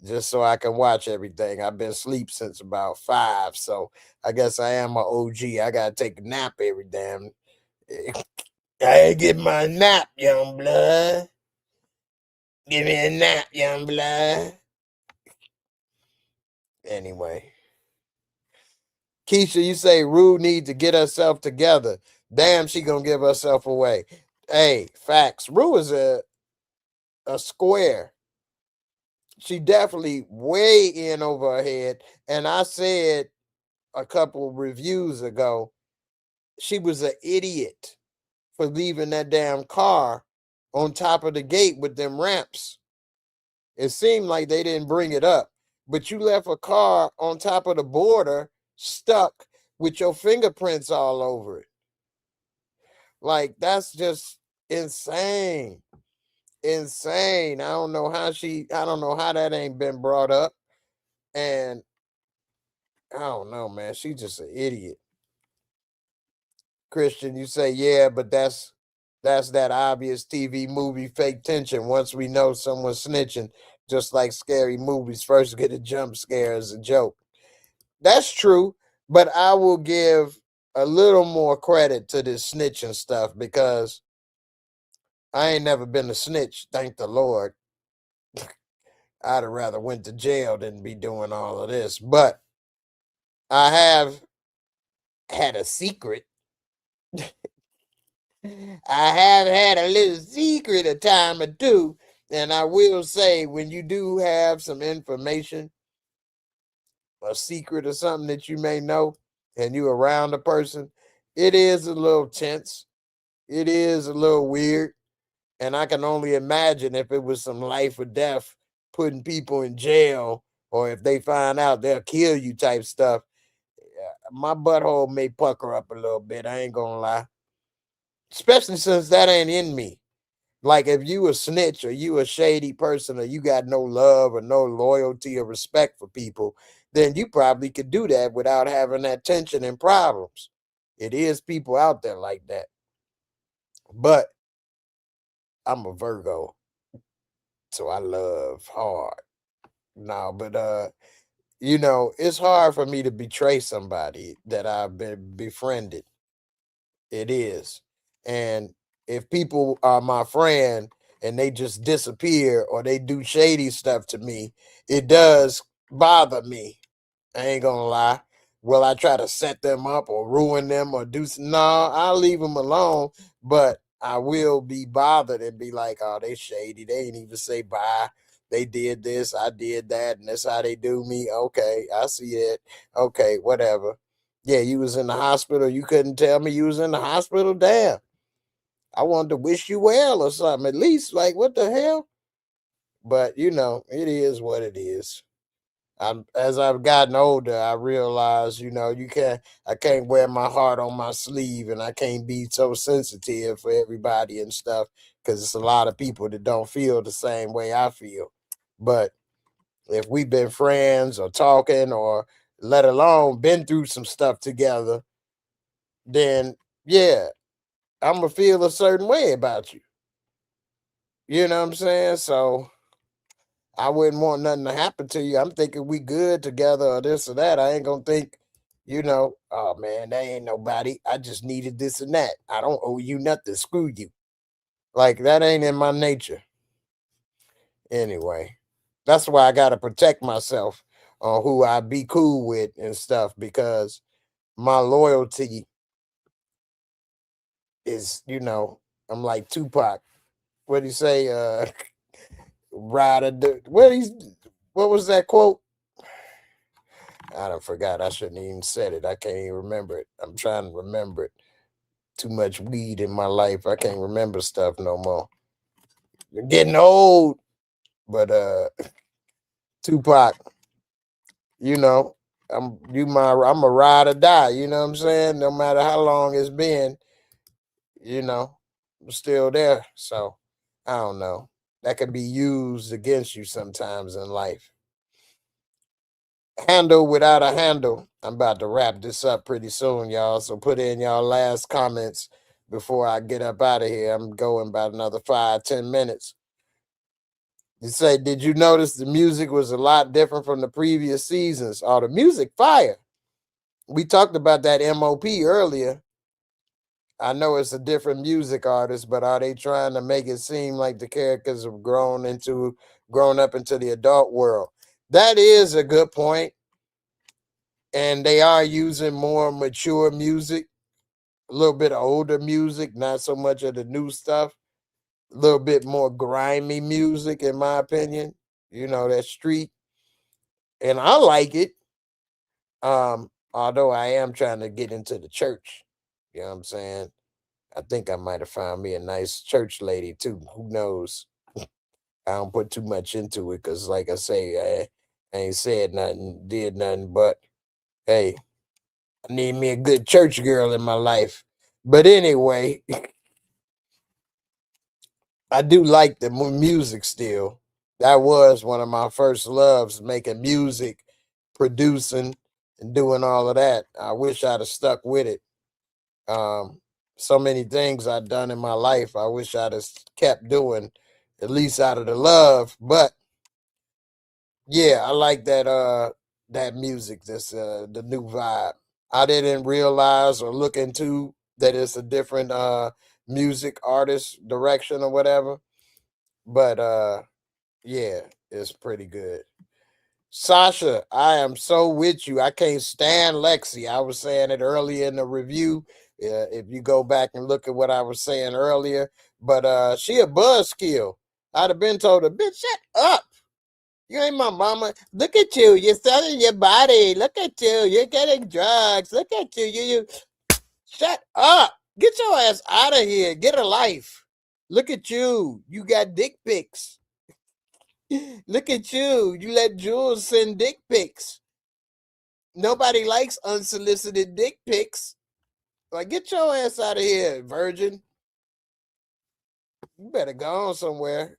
just so I can watch everything. I've been asleep since about 5. So I guess I am an OG. I gotta take a nap every damn. I ain't get my nap, young blood. Give me a nap, young blood. Anyway. Keisha, you say Rue need to get herself together. Damn, she gonna give herself away. Hey, facts. Rue is a square. She definitely way in over her head. And I said a couple reviews ago, she was an idiot for leaving that damn car on top of the gate with them ramps. It seemed like they didn't bring it up, but you left a car on top of the border stuck with your fingerprints all over it. Like, that's just insane. Insane. I don't know how that ain't been brought up. And I don't know, man. She's just an idiot. Christian, you say, yeah, but that's that obvious TV movie fake tension. Once we know someone's snitching, just like scary movies, first get a jump scare as a joke. That's true, but I will give a little more credit to this snitching stuff because I ain't never been a snitch, thank the Lord. I'd have rather went to jail than be doing all of this. But I have had a secret. I have had a little secret a time or two. And I will say, when you do have some information, a secret or something that you may know, and you around a person, it is a little tense. It is a little weird. And I can only imagine if it was some life or death, putting people in jail, or if they find out they'll kill you type stuff. My butthole may pucker up a little bit. I ain't gonna lie. Especially since that ain't in me. Like if you a snitch or you a shady person or you got no love or no loyalty or respect for people, then you probably could do that without having that tension and problems. It is people out there like that. But I'm a Virgo, so I love hard. No, but it's hard for me to betray somebody that I've been befriended. It is. And if people are my friend and they just disappear or they do shady stuff to me, it does bother me. I ain't gonna lie. Will I try to set them up or ruin them or no, I'll leave them alone, but I will be bothered and be like, oh, they shady. They ain't even say bye. They did this, I did that, and that's how they do me. Okay, I see it. Okay, whatever. Yeah, you was in the hospital. You couldn't tell me you was in the hospital. Damn. I wanted to wish you well or something. At least, like, what the hell? But it is what it is. As I've gotten older, I realize, I can't wear my heart on my sleeve and I can't be so sensitive for everybody and stuff because it's a lot of people that don't feel the same way I feel. But if we've been friends or talking or let alone been through some stuff together, then yeah, I'm gonna feel a certain way about you. You know what I'm saying? So I wouldn't want nothing to happen to you. I'm thinking we good together or this or that. I ain't gonna think, oh man, that ain't nobody. I just needed this and that. I don't owe you nothing. Screw you. Like that ain't in my nature. Anyway, that's why I gotta protect myself on who I be cool with and stuff because my loyalty is, I'm like Tupac. What do you say? What was that quote? I don't forgot. I shouldn't even said it. I can't even remember it. I'm trying to remember it. Too much weed in my life. I can't remember stuff no more. I'm getting old. But Tupac, you know, I'm a ride or die, you know what I'm saying? No matter how long it's been, I'm still there. So I don't know. That could be used against you sometimes in life. Handle without a handle. I'm about to wrap this up pretty soon, y'all. So put in y'all last comments before I get up out of here. I'm going about another 5-10 minutes. You say, did you notice the music was a lot different from the previous seasons? Oh, the music fire. We talked about that MOP earlier. I know it's a different music artist, but are they trying to make it seem like the characters have grown up into the adult world? That is a good point. And they are using more mature music, a little bit older music, not so much of the new stuff, a little bit more grimy music, in my opinion. That street. And I like it. Although I am trying to get into the church. You know what I'm saying? I think I might have found me a nice church lady too. Who knows? I don't put too much into it because, like I say, I ain't said nothing, did nothing. But hey, I need me a good church girl in my life. But anyway, I do like the music still. That was one of my first loves, making music, producing, and doing all of that. I wish I'd have stuck with it. Um, so many things I've done in my life. I wish I'd have kept doing, at least out of the love. But yeah, I like that music. This the new vibe. I didn't realize or look into that it's a different music artist direction or whatever. But yeah, it's pretty good. Sasha, I am so with you. I can't stand Lexi. I was saying it earlier in the review. If you go back and look at what I was saying earlier, but she a buzzkill. I'd have been told her, bitch, shut up. You ain't my mama. Look at you. You're selling your body. Look at you. You're getting drugs. Look at you. You shut up. Get your ass out of here. Get a life. Look at you. You got dick pics. Look at you. You let Jules send dick pics. Nobody likes unsolicited dick pics. Like, get your ass out of here, virgin. You better go on somewhere.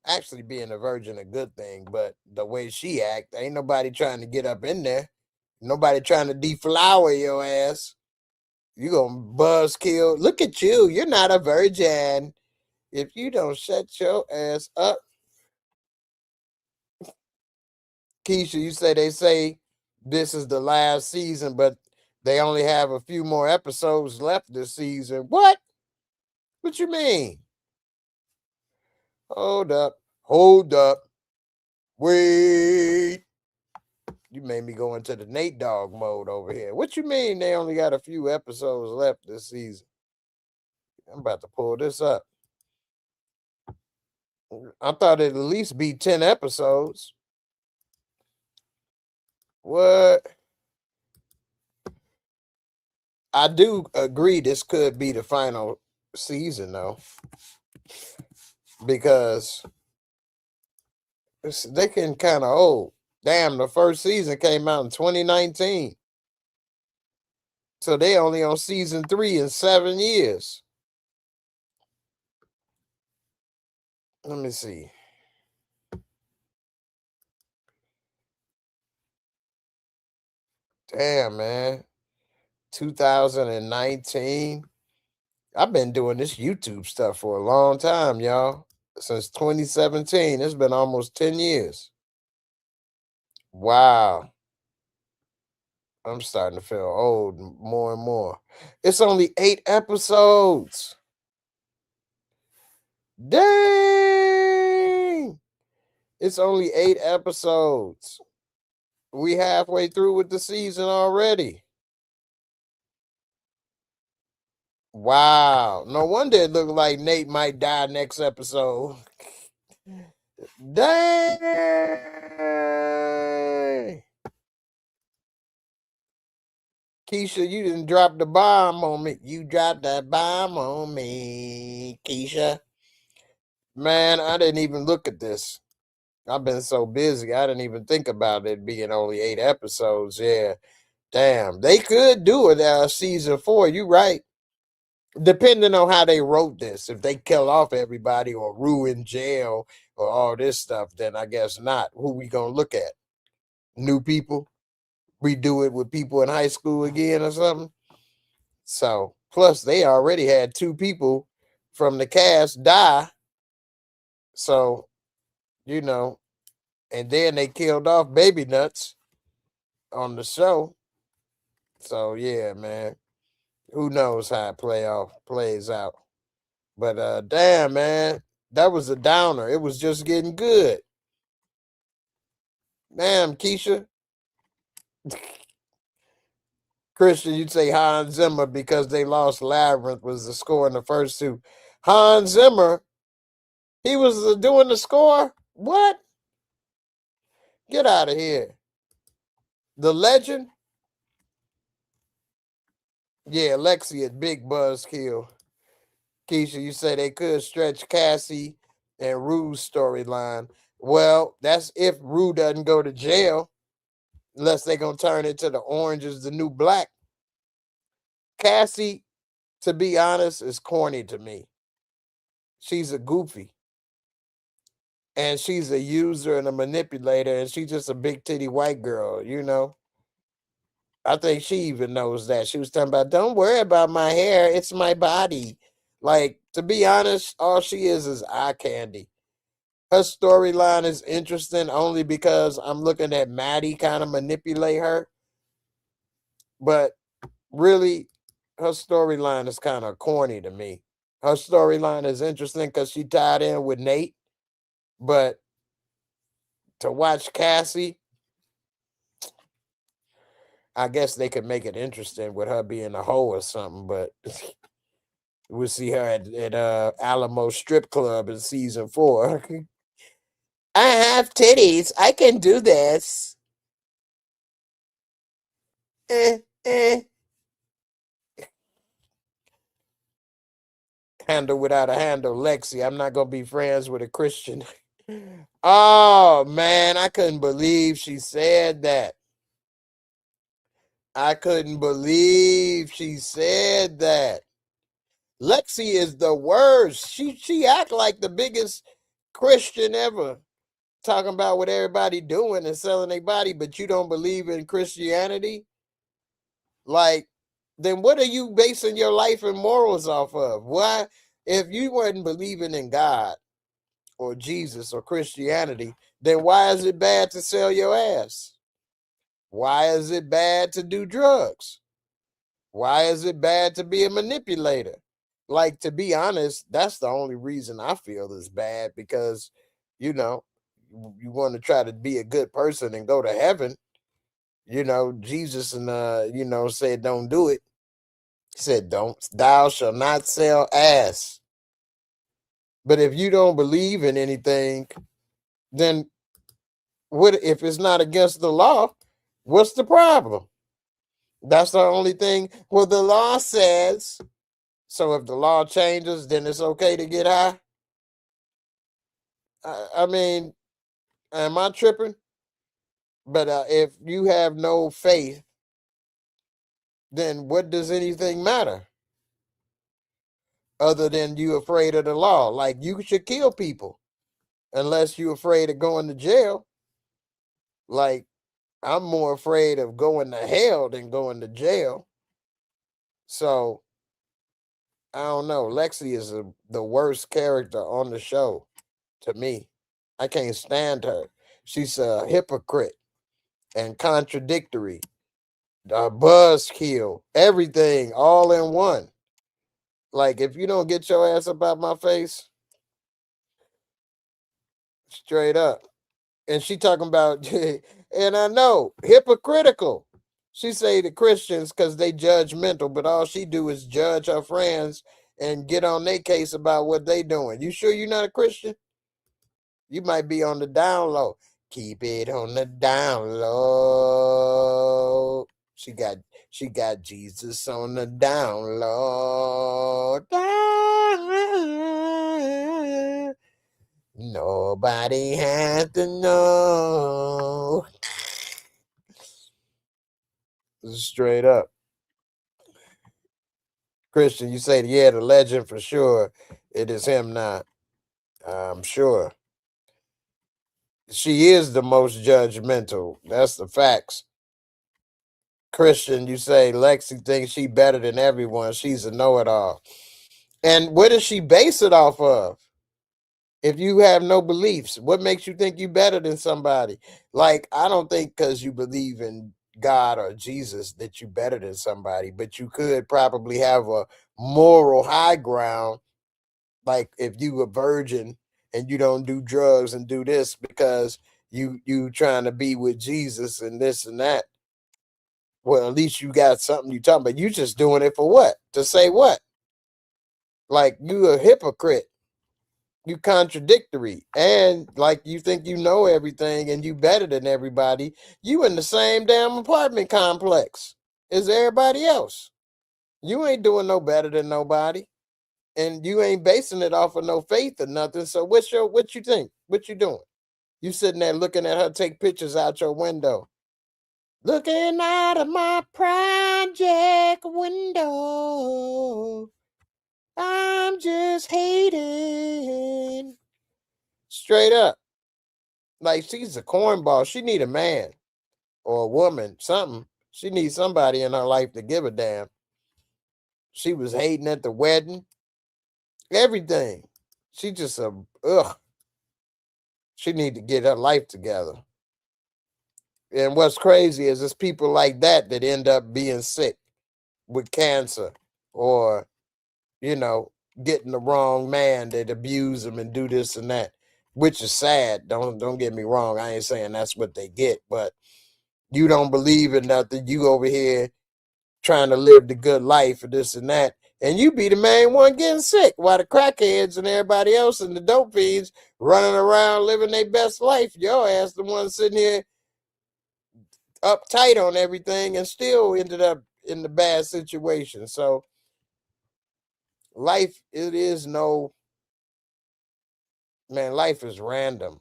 Actually, being a virgin a good thing, but the way she act, ain't nobody trying to get up in there. Nobody trying to deflower your ass. You gonna buzzkill. Look at you. You're not a virgin. If you don't shut your ass up, Keisha, you they say this is the last season, but they only have a few more episodes left this season. What? What you mean? Hold up. Hold up. Wait. You made me go into the Nate Dogg mode over here. What you mean they only got a few episodes left this season? I'm about to pull this up. I thought it'd at least be 10 episodes. What? I do agree this could be the final season though. Because they getting kind of old. Damn, the first season came out in 2019. So they only on season 3 in 7 years. Let me see. Damn, man. 2019. I've been doing this YouTube stuff for a long time, y'all. Since 2017. It's been almost 10 years. Wow. I'm starting to feel old more and more. It's only 8 episodes. Dang. It's only 8 episodes. We halfway through with the season already. Wow. No wonder it looked like Nate might die next episode. Dang. Keisha, you didn't drop the bomb on me. You dropped that bomb on me, Keisha. Man, I didn't even look at this. I've been so busy. I didn't even think about it being only 8 episodes. Yeah. Damn. They could do it season 4. You right. Depending on how they wrote this. If they kill off everybody or ruin jail or all this stuff, then I guess not. Who we gonna look at? New people? Redo it with people in high school again or something? So, plus they already had 2 people from the cast die. So, you know, and then they killed off Baby Nuts on the show. So, yeah, man. Who knows how it plays out. But damn, man, that was a downer. It was just getting good. Damn, Keisha. Christian, you'd say Hans Zimmer because they lost Labyrinth was the score in the first 2. Hans Zimmer, he was doing the score? What? Get out of here. The legend? Yeah, Lexi at Big Buzzkill. Keisha, you say they could stretch Cassie and Rue's storyline. Well, that's if Rue doesn't go to jail, unless they're going to turn it to the Orange is the New Black. Cassie, to be honest, is corny to me. She's a goofy. And she's a user and a manipulator, and she's just a big titty white girl, you know? I think she even knows that. She was talking about, don't worry about my hair, it's my body. Like, to be honest, all she is eye candy. Her storyline is interesting only because I'm looking at Maddie kind of manipulate her. But really, her storyline is kind of corny to me. Her storyline is interesting because she tied in with Nate. But to watch Cassie, I guess they could make it interesting with her being a hoe or something. But we'll see her at Alamo Strip Club in season 4. I have titties. I can do this. Handle without a handle, Lexi. I'm not gonna be friends with a Christian. Oh man, I couldn't believe she said that. I couldn't believe she said that. Lexi is the worst. She act like the biggest Christian ever, talking about what everybody doing and selling their body, but you don't believe in Christianity. Like, then what are you basing your life and morals off of? Why, if you weren't believing in God or Jesus or Christianity, then why is it bad to sell your ass? Why is it bad to do drugs? Why is it bad to be a manipulator? Like, to be honest, that's the only reason I feel is bad, because, you know, you want to try to be a good person and go to heaven. You know, Jesus and said don't do it. He said, don't, thou shall not sell ass. But if you don't believe in anything, then what if it's not against the law? What's the problem? That's the only thing. Well, the law says. So if the law changes, then it's okay to get high. I mean, am I tripping? But if you have no faith, then what does anything matter? Other than you afraid of the law. Like, you should kill people unless you're afraid of going to jail. Like, I'm more afraid of going to hell than going to jail. So, I don't know. Lexi is the worst character on the show to me. I can't stand her. She's a hypocrite and contradictory, buzzkill, everything all in one. Like, if you don't get your ass up out my face, straight up. And she talking about, and I know, hypocritical. She say the Christians because they judgmental, but all she do is judge her friends and get on their case about what they doing. You sure you're not a Christian? You might be on the down low. Keep it on the down low. She got Jesus on the down low. Nobody has to know. Straight up. Christian, you say, yeah, the legend for sure. It is him now. I'm sure. She is the most judgmental. That's the facts. Christian, you say Lexi thinks she better than everyone. She's a know-it-all. And what does she base it off of? If you have no beliefs, what makes you think you better than somebody? Like, I don't think because you believe in God or Jesus that you better than somebody, but you could probably have a moral high ground. Like if you a virgin and you don't do drugs and do this because you trying to be with Jesus and this and that. Well, at least you got something you talking about. You just doing it for what? To say what? Like you a hypocrite. You contradictory. And like you think you know everything and you better than everybody. You in the same damn apartment complex as everybody else. You ain't doing no better than nobody. And you ain't basing it off of no faith or nothing. So what you think? What you doing? You sitting there looking at her take pictures out your window. Looking out of my project window. I'm just hating. Straight up. Like she's a cornball. She need a man or a woman, something. She needs somebody in her life to give a damn. She was hating at the wedding. Everything. She just a ugh. She need to get her life together. And what's crazy is it's people like that that end up being sick with cancer or, getting the wrong man that abuse them and do this and that, which is sad. Don't get me wrong. I ain't saying that's what they get, but you don't believe in nothing. You over here trying to live the good life or this and that. And you be the main one getting sick while the crackheads and everybody else and the dope fiends running around living their best life. Your ass the one sitting here uptight on everything and still ended up in the bad situation. So life, life is random,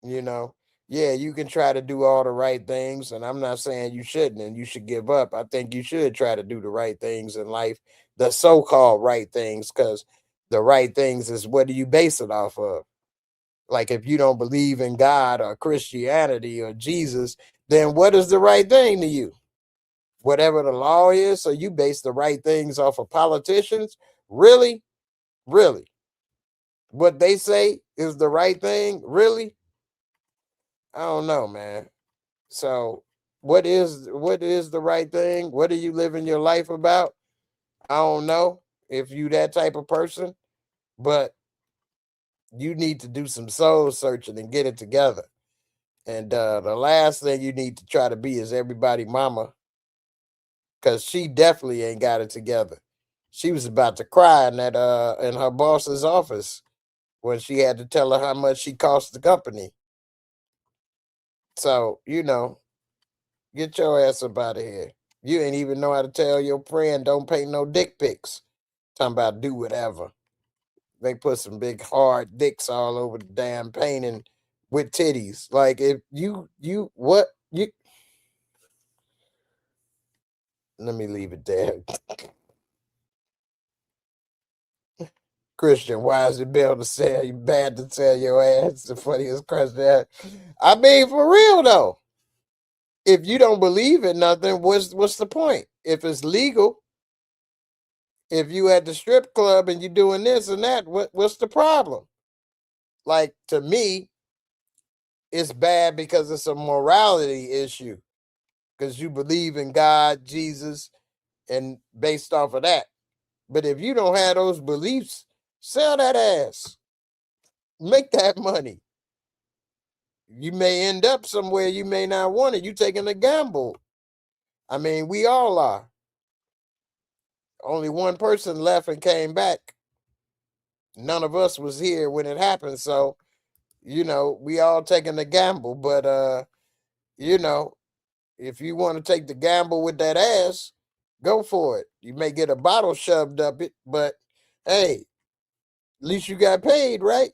you know. Yeah, you can try to do all the right things, and I'm not saying you shouldn't and you should give up. I think you should try to do the right things in life, the so-called right things, because the right things is what do you base it off of? Like if you don't believe in God or Christianity or Jesus, then what is the right thing to you? Whatever the law is, so you base the right things off of politicians? Really? Really? What they say is the right thing? Really? I don't know, man. So what is the right thing? What are you living your life about? I don't know if you that type of person, but you need to do some soul searching and get it together. And the last thing you need to try to be is everybody mama, because she definitely ain't got it together. She was about to cry in her boss's office when she had to tell her how much she cost the company. So, get your ass up out of here. You ain't even know how to tell your friend don't paint no dick pics. Talking about do whatever. They put some big hard dicks all over the damn painting with titties. Like if you what you let me leave it there. Christian, why is it bad to sell you bad to tell your ass the funniest question? I mean, for real though. If you don't believe in nothing, what's the point? If it's legal, If you at the strip club and you doing this and that, what's the problem? Like, to me, it's bad because it's a morality issue. Because you believe in God, Jesus, and based off of that. But if you don't have those beliefs, sell that ass. Make that money. You may end up somewhere you may not want it. You taking a gamble. I mean, we all are. Only one person left and came back. None of us was here when it happened. So, we all taking a gamble. But if you want to take the gamble with that ass, go for it. You may get a bottle shoved up it, but hey, at least you got paid, right?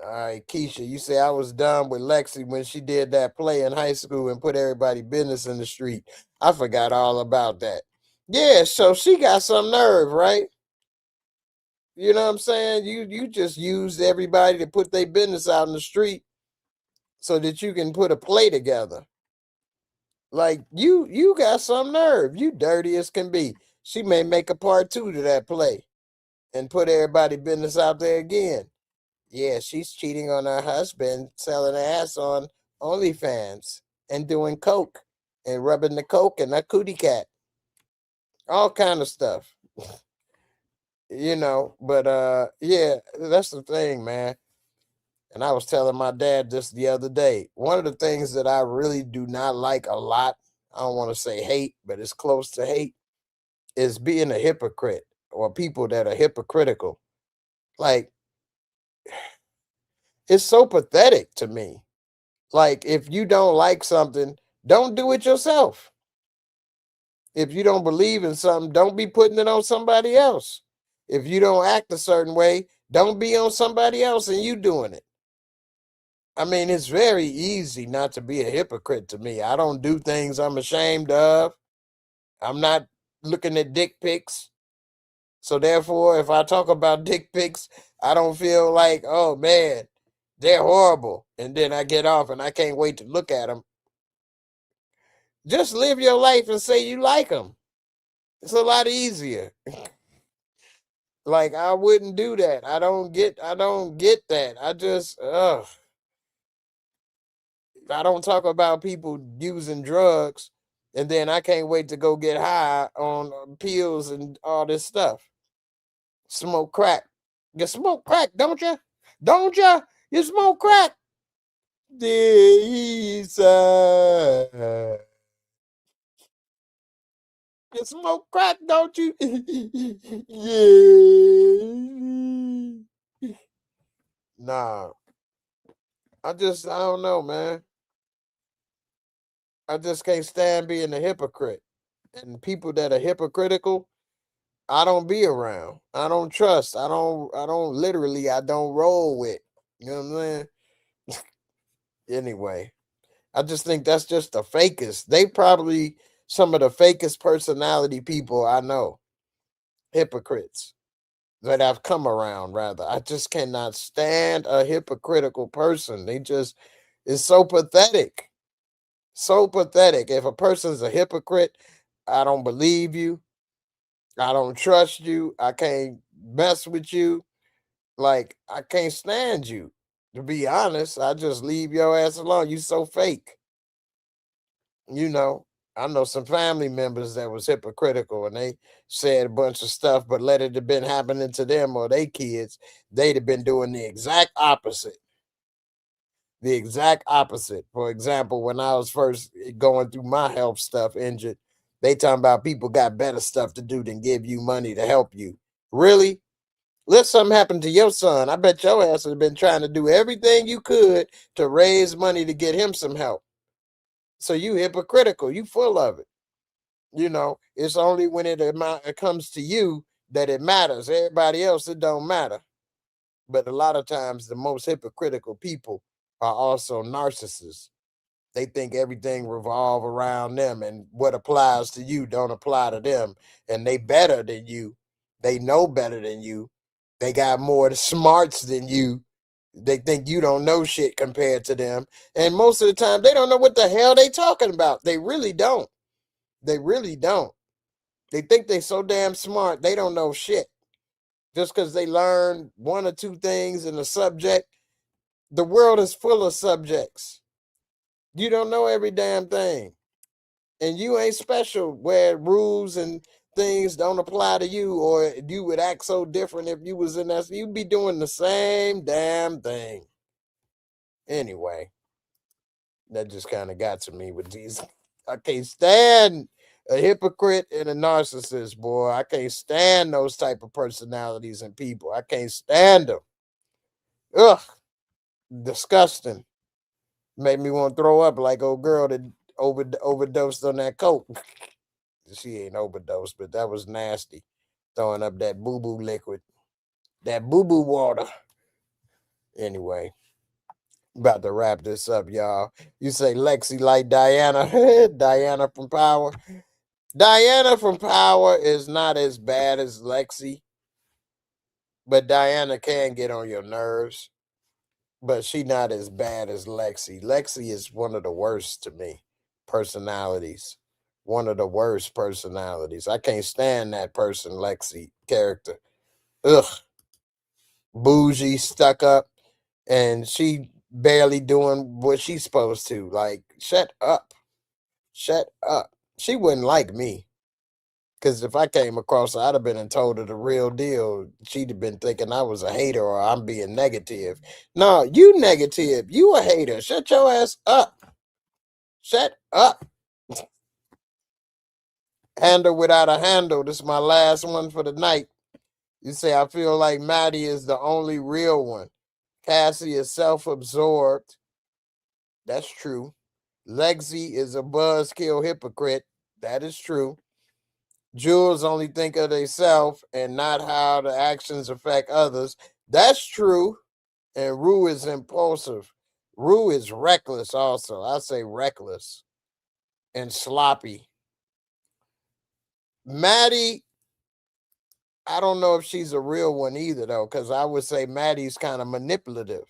All right, Keisha, you say I was done with Lexi when she did that play in high school and put everybody business in the street. I forgot all about that. Yeah, so she got some nerve, right? You know what I'm saying? You just used everybody to put their business out in the street so that you can put a play together. Like, you got some nerve. You dirty as can be. She may make a part 2 to that play and put everybody business out there again. Yeah, she's cheating on her husband, selling ass on OnlyFans and doing coke and rubbing the coke in her cootie cat. All kind of stuff. But yeah, that's the thing, man. And I was telling my dad this the other day. One of the things that I really do not like a lot, I don't want to say hate, but it's close to hate, is being a hypocrite or people that are hypocritical. Like, it's so pathetic to me. Like, if you don't like something, don't do it yourself. If you don't believe in something, don't be putting it on somebody else. If you don't act a certain way, don't be on somebody else and you doing it. I mean, it's very easy not to be a hypocrite to me. I don't do things I'm ashamed of. I'm not looking at dick pics. So therefore, if I talk about dick pics, I don't feel like, oh man, they're horrible. And then I get off and I can't wait to look at them. Just live your life and say you like them. It's a lot easier. Like, I wouldn't do that. I don't get that. I don't talk about people using drugs and then I can't wait to go get high on pills and all this stuff. Smoke crack. You smoke crack, don't you? Don't you? You smoke crack. This, you smoke crack, don't you? Yeah. Nah. I don't know, man. I just can't stand being a hypocrite. And people that are hypocritical, I don't be around. I don't trust. I don't roll with. You know what I'm saying? Anyway, I just think that's just the fakest. They probably some of the fakest personality people I know. Hypocrites that I've come around, rather. I just cannot stand a hypocritical person. It's so pathetic. So pathetic. If a person's a hypocrite, I don't believe you. I don't trust you. I can't mess with you. Like, I can't stand you. To be honest, I just leave your ass alone. You so fake. You know, I know some family members that was hypocritical and they said a bunch of stuff, but let it have been happening to them or they kids, they'd have been doing the exact opposite. The exact opposite. For example, when I was first going through my health stuff injured, they talking about people got better stuff to do than give you money to help you. Really? Let something happen to your son. I bet your ass has been trying to do everything you could to raise money to get him some help. So you hypocritical. You full of it. It's only when it comes to you that it matters. Everybody else, it don't matter. But a lot of times, the most hypocritical people are also narcissists. They think everything revolve around them, and what applies to you don't apply to them. And they better than you. They know better than you. They got more smarts than you. They think you don't know shit compared to them. And most of the time, they don't know what the hell they talking about. They really don't. They really don't. They think they so damn smart, they don't know shit. Just because they learn one or two things in a subject, the world is full of subjects. You don't know every damn thing. And you ain't special where rules and things don't apply to you, or you would act so different if you was in that. You'd be doing the same damn thing. Anyway, that just kind of got to me with these. I can't stand a hypocrite and a narcissist, boy. I can't stand those type of personalities and people. I can't stand them. Ugh, disgusting. Made me want to throw up like old girl that overdosed on that coke. She ain't overdosed, but that was nasty. Throwing up that boo-boo liquid. That boo-boo water. Anyway, about to wrap this up, y'all. You say Lexi like Diana. Diana from Power. Diana from Power is not as bad as Lexi, but Diana can get on your nerves. But she not as bad as Lexi. Lexi is one of the worst to me personalities. One of the worst personalities. I can't stand that person, Lexi character. Ugh. Bougie, stuck up, and she barely doing what she's supposed to. Like, shut up. Shut up. She wouldn't like me. Because if I came across her, I'd have been and told her the real deal. She'd have been thinking I was a hater or I'm being negative. No, you negative. You a hater. Shut your ass up. Shut up. Handle without a handle. This is my last one for the night. You say, I feel like Maddie is the only real one. Cassie is self-absorbed. That's true. Lexi is a buzzkill hypocrite. That is true. Jules only think of themselves and not how the actions affect others. That's true. And Rue is impulsive. Rue is reckless also. I say reckless and sloppy. Maddie, I don't know if she's a real one either, though, because I would say Maddie's kind of manipulative.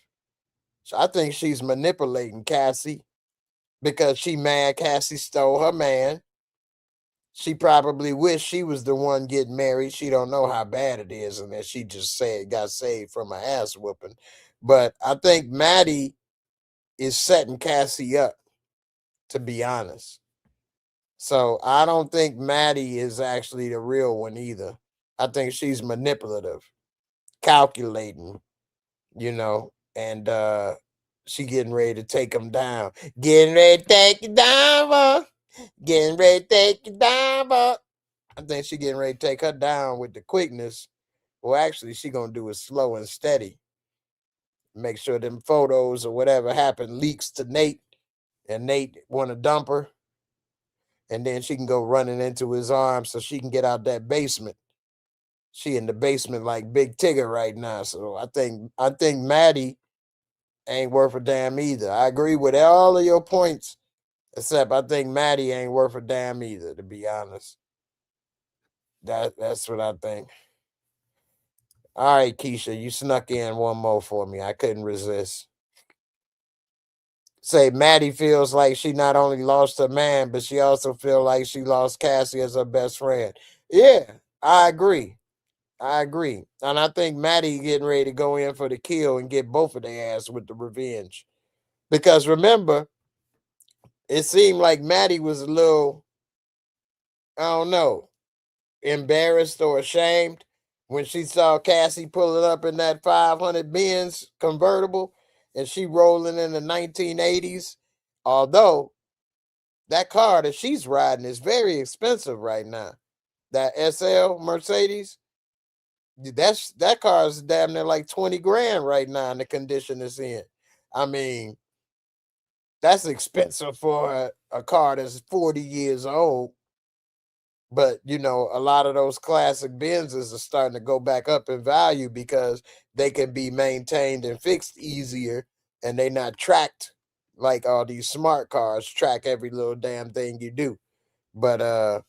So I think she's manipulating Cassie because she mad Cassie stole her man. She probably wished she was the one getting married. She don't know how bad it is, and that she just said got saved from an ass whooping. But I think Maddie is setting Cassie up, to be honest. So I don't think Maddie is actually the real one either. I think she's manipulative, calculating, and she getting ready to take him down. Getting ready to take you down, boy. Getting ready to take you down, boy. I think she getting ready to take her down with the quickness. Well, actually, she gonna do it slow and steady. Make sure them photos or whatever happened leaks to Nate, and Nate want to dump her, and then she can go running into his arms so she can get out that basement. She in the basement like Big Tigger right now. So I think Maddie ain't worth a damn either. I agree with all of your points, except I think Maddie ain't worth a damn either, to be honest. That's what I think. All right, Keisha, you snuck in one more for me. I couldn't resist. Say Maddie feels like she not only lost her man, but she also feel like she lost Cassie as her best friend. Yeah, I agree. I agree. And I think Maddie getting ready to go in for the kill and get both of their ass with the revenge. Because remember, it seemed like Maddie was a little, I don't know, embarrassed or ashamed when she saw Cassie pulling up in that 500 Benz convertible and she rolling in the 1980s. Although that car that she's riding is very expensive right now. That SL Mercedes, that car is damn near like 20 grand right now in the condition it's in. I mean, that's expensive for a car that's 40 years old. But a lot of those classic Benzes are starting to go back up in value because they can be maintained and fixed easier, and they not tracked like all these smart cars track every little damn thing you do. But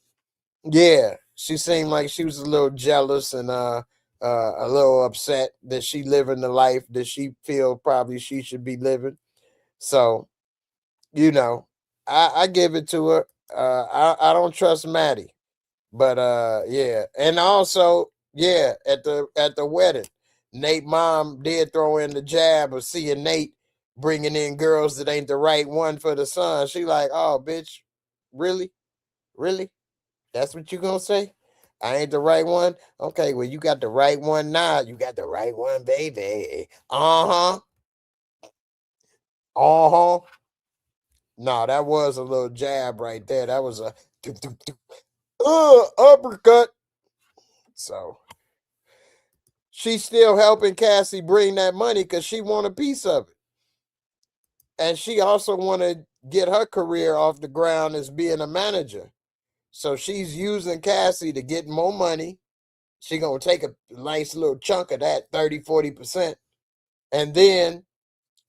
yeah, she seemed like she was a little jealous and a little upset that she living the life that she feel probably she should be living. So, I give it to her. I don't trust Maddie. But yeah, and also yeah, at the wedding, Nate mom did throw in the jab of seeing Nate bringing in girls that ain't the right one for the son. She like, oh bitch, really, really? That's what you gonna say? I ain't the right one. Okay, well you got the right one now. You got the right one, baby. Uh huh. Uh huh. No, that was a little jab right there. That was a uppercut. So she's still helping Cassie bring that money because she want a piece of it. And she also want to get her career off the ground as being a manager. So she's using Cassie to get more money. She going to take a nice little chunk of that, 30-40%. And then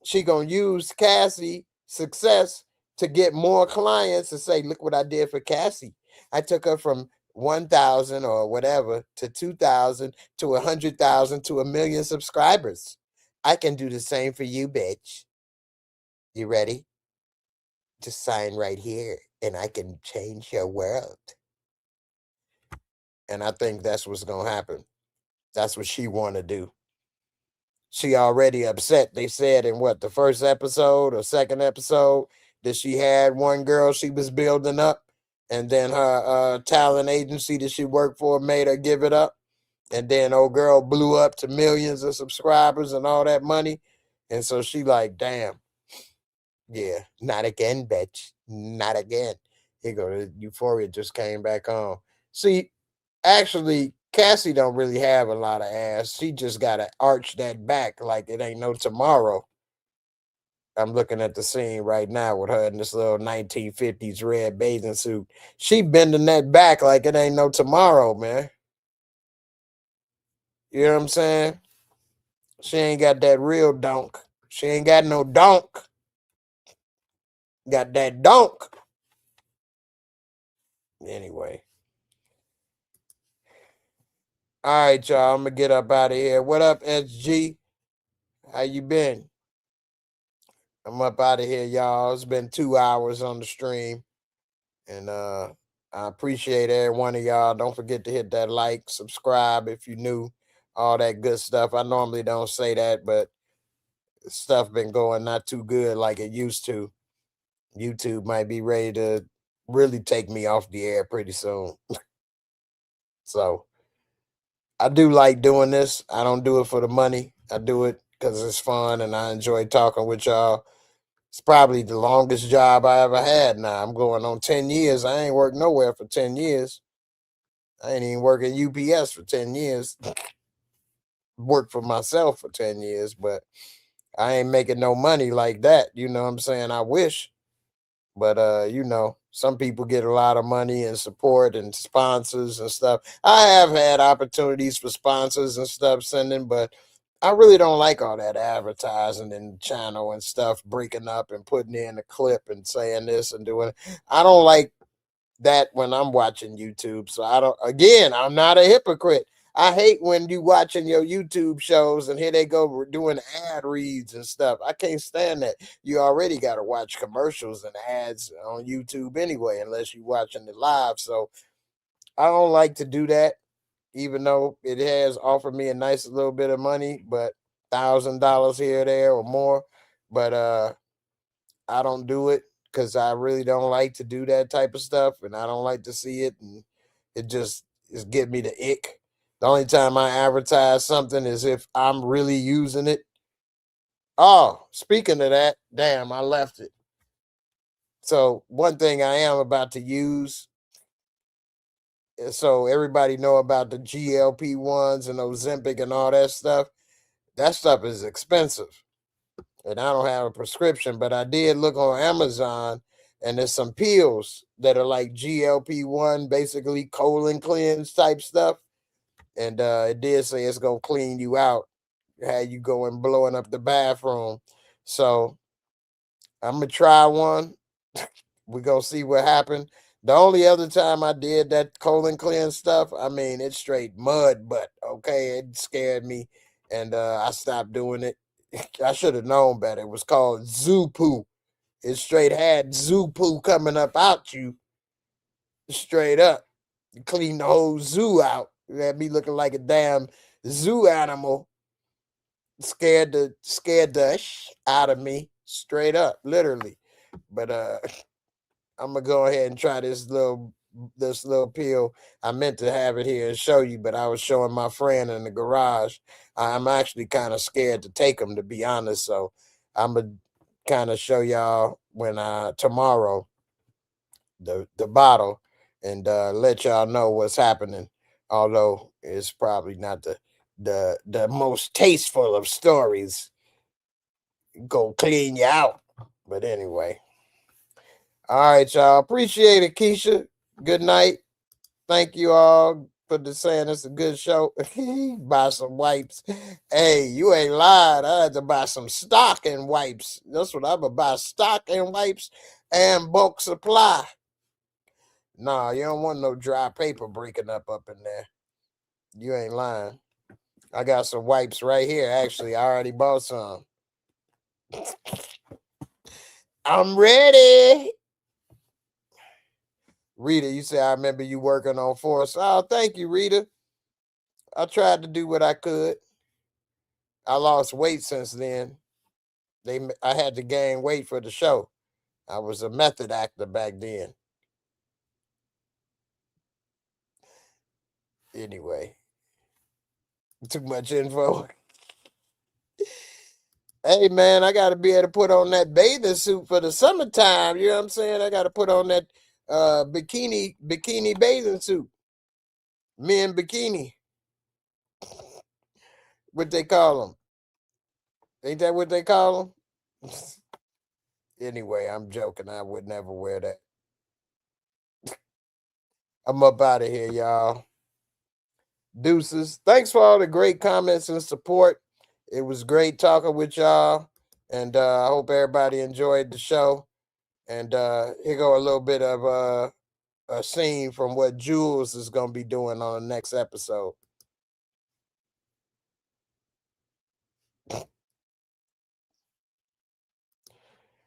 she going to use Cassie success to get more clients and say, look what I did for Cassie. I took her from 1,000 or whatever to 2,000 to 100,000 to 1,000,000 subscribers. I can do the same for you, bitch. You ready? Just sign right here and I can change your world. And I think that's what's going to happen. That's what she want to do. She already upset. They said in what, the first episode or second episode, that she had one girl she was building up, and then her talent agency that she worked for made her give it up. And then old girl blew up to millions of subscribers and all that money. And so she like, damn, yeah, not again, bitch. Not again. Here go, Euphoria just came back on. See, actually, Cassie don't really have a lot of ass. She just gotta arch that back like it ain't no tomorrow. I'm looking at the scene right now with her in this little 1950s red bathing suit. She bending that back like it ain't no tomorrow, man. You know what I'm saying? She ain't got that real donk. She ain't got no donk. Got that donk. Anyway. All right, y'all. I'm gonna get up out of here. What up, SG? How you been? I'm up out of here, y'all. It's been 2 hours on the stream. And I appreciate every one of y'all. Don't forget to hit that like, subscribe if you new, all that good stuff. I normally don't say that, but stuff been going not too good like it used to. YouTube might be ready to really take me off the air pretty soon. So I do like doing this. I don't do it for the money. I do it because it's fun and I enjoy talking with y'all. It's probably the longest job I ever had now. I'm going on 10 years. I ain't worked nowhere for 10 years. I ain't even work at UPS for 10 years. Worked for myself for 10 years, but I ain't making no money like that. You know what I'm saying? I wish. But some people get a lot of money and support and sponsors and stuff. I have had opportunities for sponsors and stuff sending, but I really don't like all that advertising and channel and stuff, breaking up and putting in a clip and saying this and doing it. I don't like that when I'm watching YouTube. So I'm not a hypocrite. I hate when you watching your YouTube shows and here they go doing ad reads and stuff. I can't stand that. You already got to watch commercials and ads on YouTube anyway, unless you're watching it live. So I don't like to do that, even though it has offered me a nice little bit of money, but $1,000 here or there or more. But I don't do it because I really don't like to do that type of stuff, and I don't like to see it, and it just is get me the ick. The only time I advertise something is if I'm really using it. Oh, speaking of that, damn, I left it. So one thing I am about to use, so everybody know about the GLP-1s and Ozempic and all that stuff. That stuff is expensive. And I don't have a prescription, but I did look on Amazon and there's some pills that are like GLP-1, basically colon cleanse type stuff. And it did say it's going to clean you out, have you going blowing up the bathroom. So I'm going to try one. We're going to see what happened. The only other time I did that colon cleanse stuff, I mean, it's straight mud, but okay, it scared me. And I stopped doing it. I should have known better. It was called zoo poo. It straight had zoo poo coming up out you. Straight up. Clean the whole zoo out. Had me looking like a damn zoo animal. Scared the out of me. Straight up, literally. But I'm gonna go ahead and try this little pill. I meant to have it here and show you, but I was showing my friend in the garage. I'm actually kind of scared to take him, to be honest. So I'm gonna kind of show y'all when tomorrow the bottle and let y'all know what's happening. Although it's probably not the most tasteful of stories. Go clean you out. But anyway. All right, y'all. Appreciate it, Keisha. Good night. Thank you all for saying it's a good show. Buy some wipes. Hey, you ain't lied. I had to buy some stocking wipes. That's what I'm gonna buy. Stocking wipes and bulk supply. Nah, you don't want no dry paper breaking up in there. You ain't lying. I got some wipes right here. Actually, I already bought some. I'm ready. Rita, you say I remember you working on Force. Oh, thank you, Rita. I tried to do what I could. I lost weight since then. I had to gain weight for the show. I was a method actor back then. Anyway, too much info. Hey man, I gotta be able to put on that bathing suit for the summertime. You know what I'm saying? I gotta put on that bikini bathing suit. Men bikini. What they call them? Ain't that what they call them? Anyway, I'm joking. I would never wear that. I'm up out of here, y'all. Deuces. Thanks for all the great comments and support. It was great talking with y'all. And I hope everybody enjoyed the show. And here go a little bit of a scene from what Jules is going to be doing on the next episode.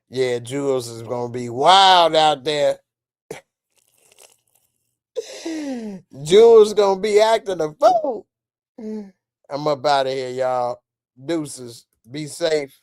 Yeah, Jules is going to be wild out there. Jules going to be acting a fool. I'm up out of here, y'all. Deuces. Be safe.